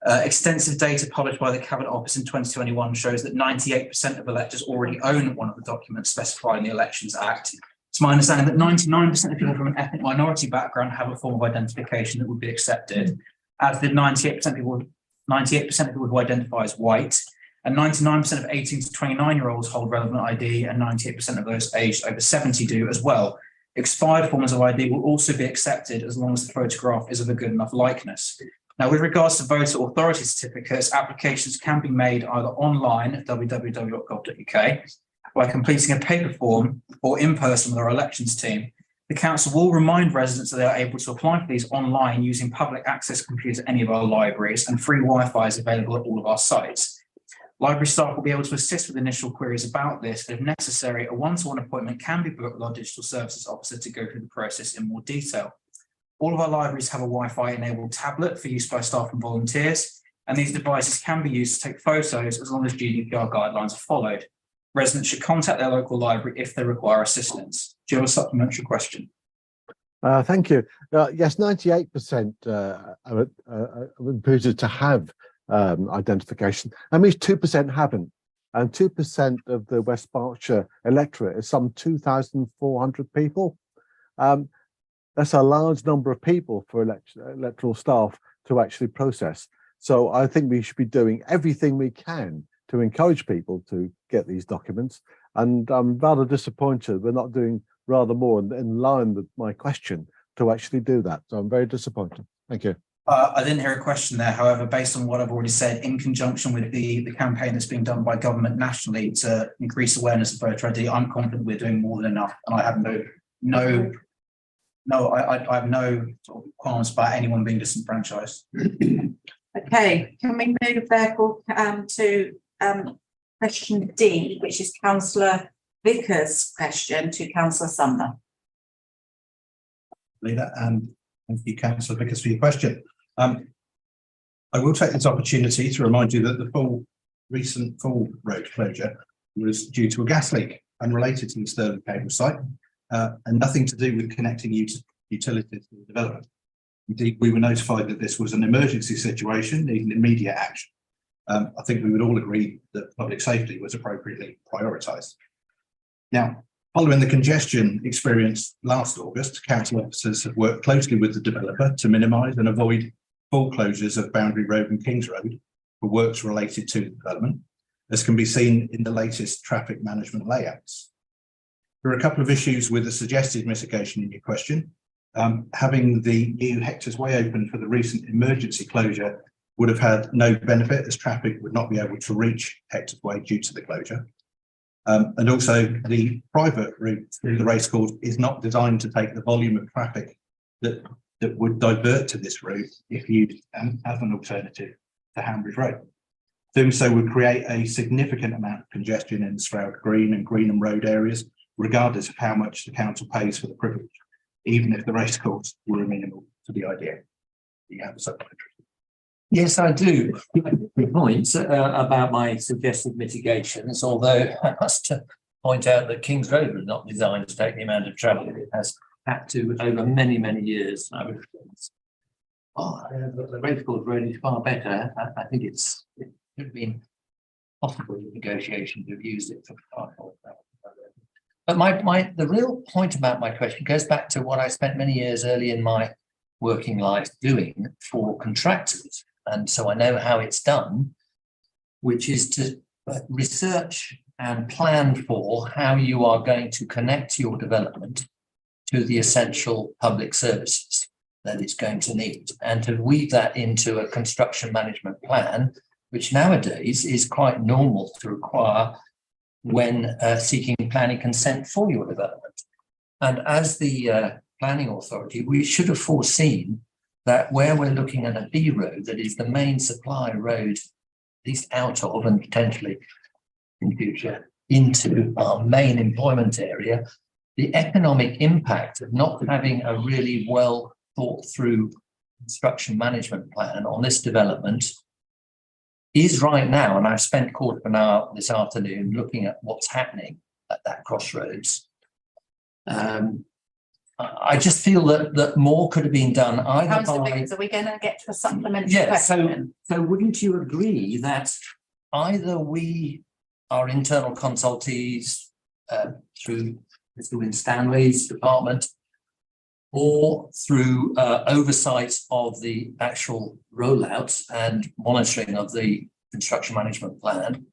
Extensive data published by the Cabinet Office in 2021 shows that 98% of electors already own one of the documents specified in the Elections Act. It's my understanding that 99% of people from an ethnic minority background have a form of identification that would be accepted, as did 98% of people who identify as white, and 99% of 18 to 29-year-olds hold relevant ID, and 98% of those aged over 70 do as well. Expired forms of ID will also be accepted as long as the photograph is of a good enough likeness. Now, with regards to voter authority certificates, applications can be made either online at www.gov.uk by completing a paper form or in person with our elections team. The council will remind residents that they are able to apply for these online using public access computers at any of our libraries, and free Wi-Fi is available at all of our sites. Library staff will be able to assist with initial queries about this. If necessary, a one-to-one appointment can be booked with our digital services officer to go through the process in more detail. All of our libraries have a Wi-Fi enabled tablet for use by staff and volunteers, and these devices can be used to take photos as long as GDPR guidelines are followed. Residents should contact their local library if they require assistance. Do you have a supplementary question? Thank you. Yes, 98% are imputed to have identification. That means 2% haven't. And 2% of the West Berkshire electorate is some 2,400 people. That's a large number of people for electoral staff to actually process. So I think we should be doing everything we can to encourage people to get these documents. And I'm rather disappointed we're not doing rather more in line with my question to actually do that. So I'm very disappointed. Thank you. I didn't hear a question there. However, based on what I've already said, in conjunction with the campaign that's being done by government nationally to increase awareness of voter ID, I'm confident we're doing more than enough. And I have I have no sort of qualms about anyone being disenfranchised. Okay, can we move therefore to question D, which is Councillor Vickers' question to Councillor Sumner. Leader, and thank you, Councillor Vickers, for your question. I will take this opportunity to remind you that the recent full road closure was due to a gas leak unrelated to the Stirling cable site, and nothing to do with connecting utilities to the development. Indeed, we were notified that this was an emergency situation needing immediate action. I think we would all agree that public safety was appropriately prioritised. Now, following the congestion experienced last August, council officers have worked closely with the developer to minimise and avoid full closures of Boundary Road and Kings Road for works related to the development, as can be seen in the latest traffic management layouts. There are a couple of issues with the suggested mitigation in your question. Having the new Hector's Way open for the recent emergency closure would have had no benefit, as traffic would not be able to reach Hector's Way due to the closure. And also the private route through the racecourse is not designed to take the volume of traffic that would divert to this route if used as an alternative to Hambridge Road. Doing so would create a significant amount of congestion in the Stroud Green and Greenham Road areas, regardless of how much the council pays for the privilege, even if the racecourse were amenable to the idea. You have a supplementary. Yes, I do. Good points about my suggested mitigations, although I must point out that Kings Road was not designed to take the amount of travel it has had to over many, many years. The racecourse road is far better. I think it should have been possible in negotiation to have used it for far more. But the real point about my question goes back to what I spent many years early in my working life doing for contractors. And so I know how it's done, which is to research and plan for how you are going to connect your development to the essential public services that it's going to need, and to weave that into a construction management plan, which nowadays is quite normal to require when seeking planning consent for your development. And as the planning authority, we should have foreseen that where we're looking at a B road that is the main supply road, at least out of and potentially in future into our main employment area, the economic impact of not having a really well thought through construction management plan on this development is right now, and I've spent a quarter of an hour this afternoon looking at what's happening at that crossroads. I just feel that more could have been done either Councillor by... Vickers, are we going to get to a supplementary Yeah, question? so wouldn't you agree that either we, our internal consultees, through Mr. Wyn Stanley's department, or through oversight of the actual rollout and monitoring of the construction management plan,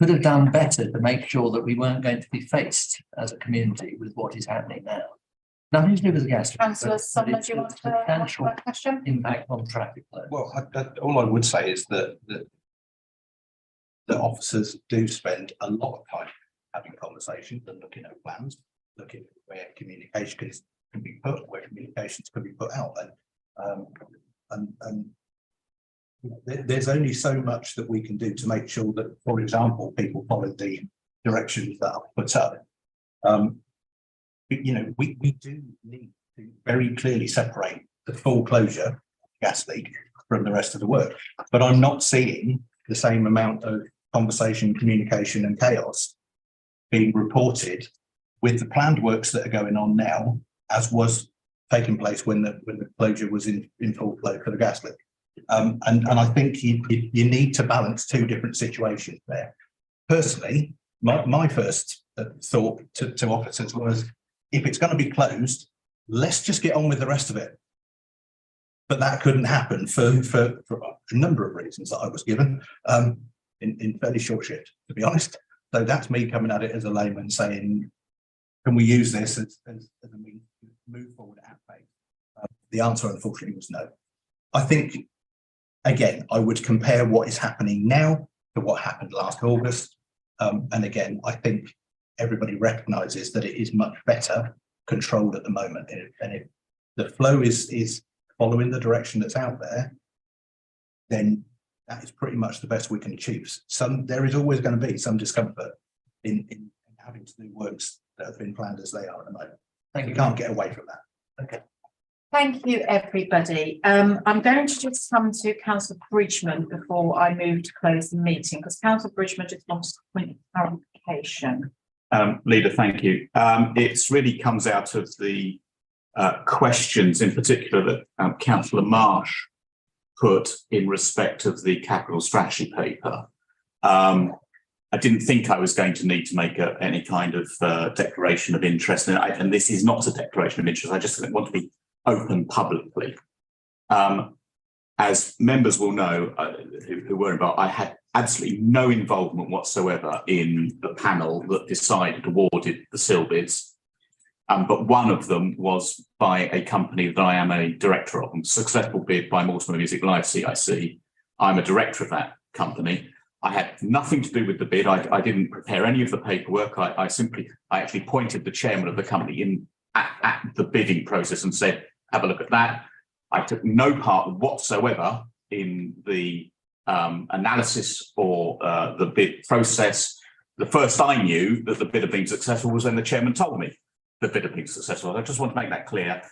could have done better to make sure that we weren't going to be faced as a community with what is happening now? Nothing to do with the gas. Councillor Sumner, do you want to ask substantial that question? impact on traffic flow? Well, all I would say is that officers do spend a lot of time having conversations and looking at plans, looking at where communication can be put, where communications can be put out, and there's only so much that we can do to make sure that, for example, people follow the directions that are put up. We do need to very clearly separate the full closure gas leak from the rest of the work, but I'm not seeing the same amount of conversation, communication and chaos being reported with the planned works that are going on now as was taking place when the closure was in full flow for the gas leak. And I think you need to balance two different situations there. Personally, my first thought to officers was, if it's going to be closed, let's just get on with the rest of it. But that couldn't happen for a number of reasons that I was given in fairly short shift, to be honest. So that's me coming at it as a layman saying, can we use this as a means to move forward at pace? The answer, unfortunately, was no. I think, again, I would compare what is happening now to what happened last August. And again, I think everybody recognises that it is much better controlled at the moment. And if the flow is following the direction that's out there, then that is pretty much the best we can achieve. There is always going to be some discomfort in having to do works that have been planned as they are at the moment. You can't get away from that. Okay. Thank you, everybody. I'm going to just come to Councillor Bridgman before I move to close the meeting, because Councillor Bridgman just wants a point of clarification. Leader, thank you. It really comes out of the questions in particular that Councillor Marsh put in respect of the capital strategy paper. I didn't think I was going to need to make any kind of declaration of interest, and this is not a declaration of interest. I just want to be open publicly. As members will know who were involved, I had absolutely no involvement whatsoever in the panel that decided awarded the SIL bids. But one of them was by a company that I am a director of, a successful bid by Mortimer Music Live CIC. I'm a director of that company. I had nothing to do with the bid. I didn't prepare any of the paperwork. I actually pointed the chairman of the company at the bidding process and said, have a look at that. I took no part whatsoever in the analysis or the bid process. The first I knew that the bid had been successful was when the chairman told me the bid had been successful. I just want to make that clear.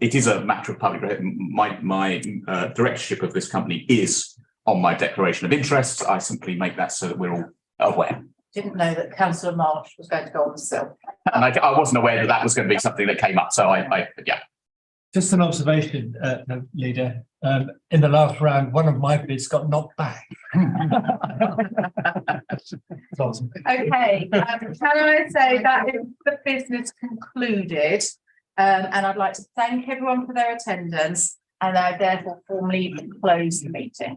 It is a matter of public record. My directorship of this company is on my declaration of interest. I simply make that so that we're all aware. Didn't know that Councillor Marsh was going to go on the SIL. And I wasn't aware that was going to be something that came up. So yeah. Just an observation, Leader. In the last round, one of my bids got knocked back. Okay, can I say that is the business concluded? And I'd like to thank everyone for their attendance, and I therefore formally close the meeting.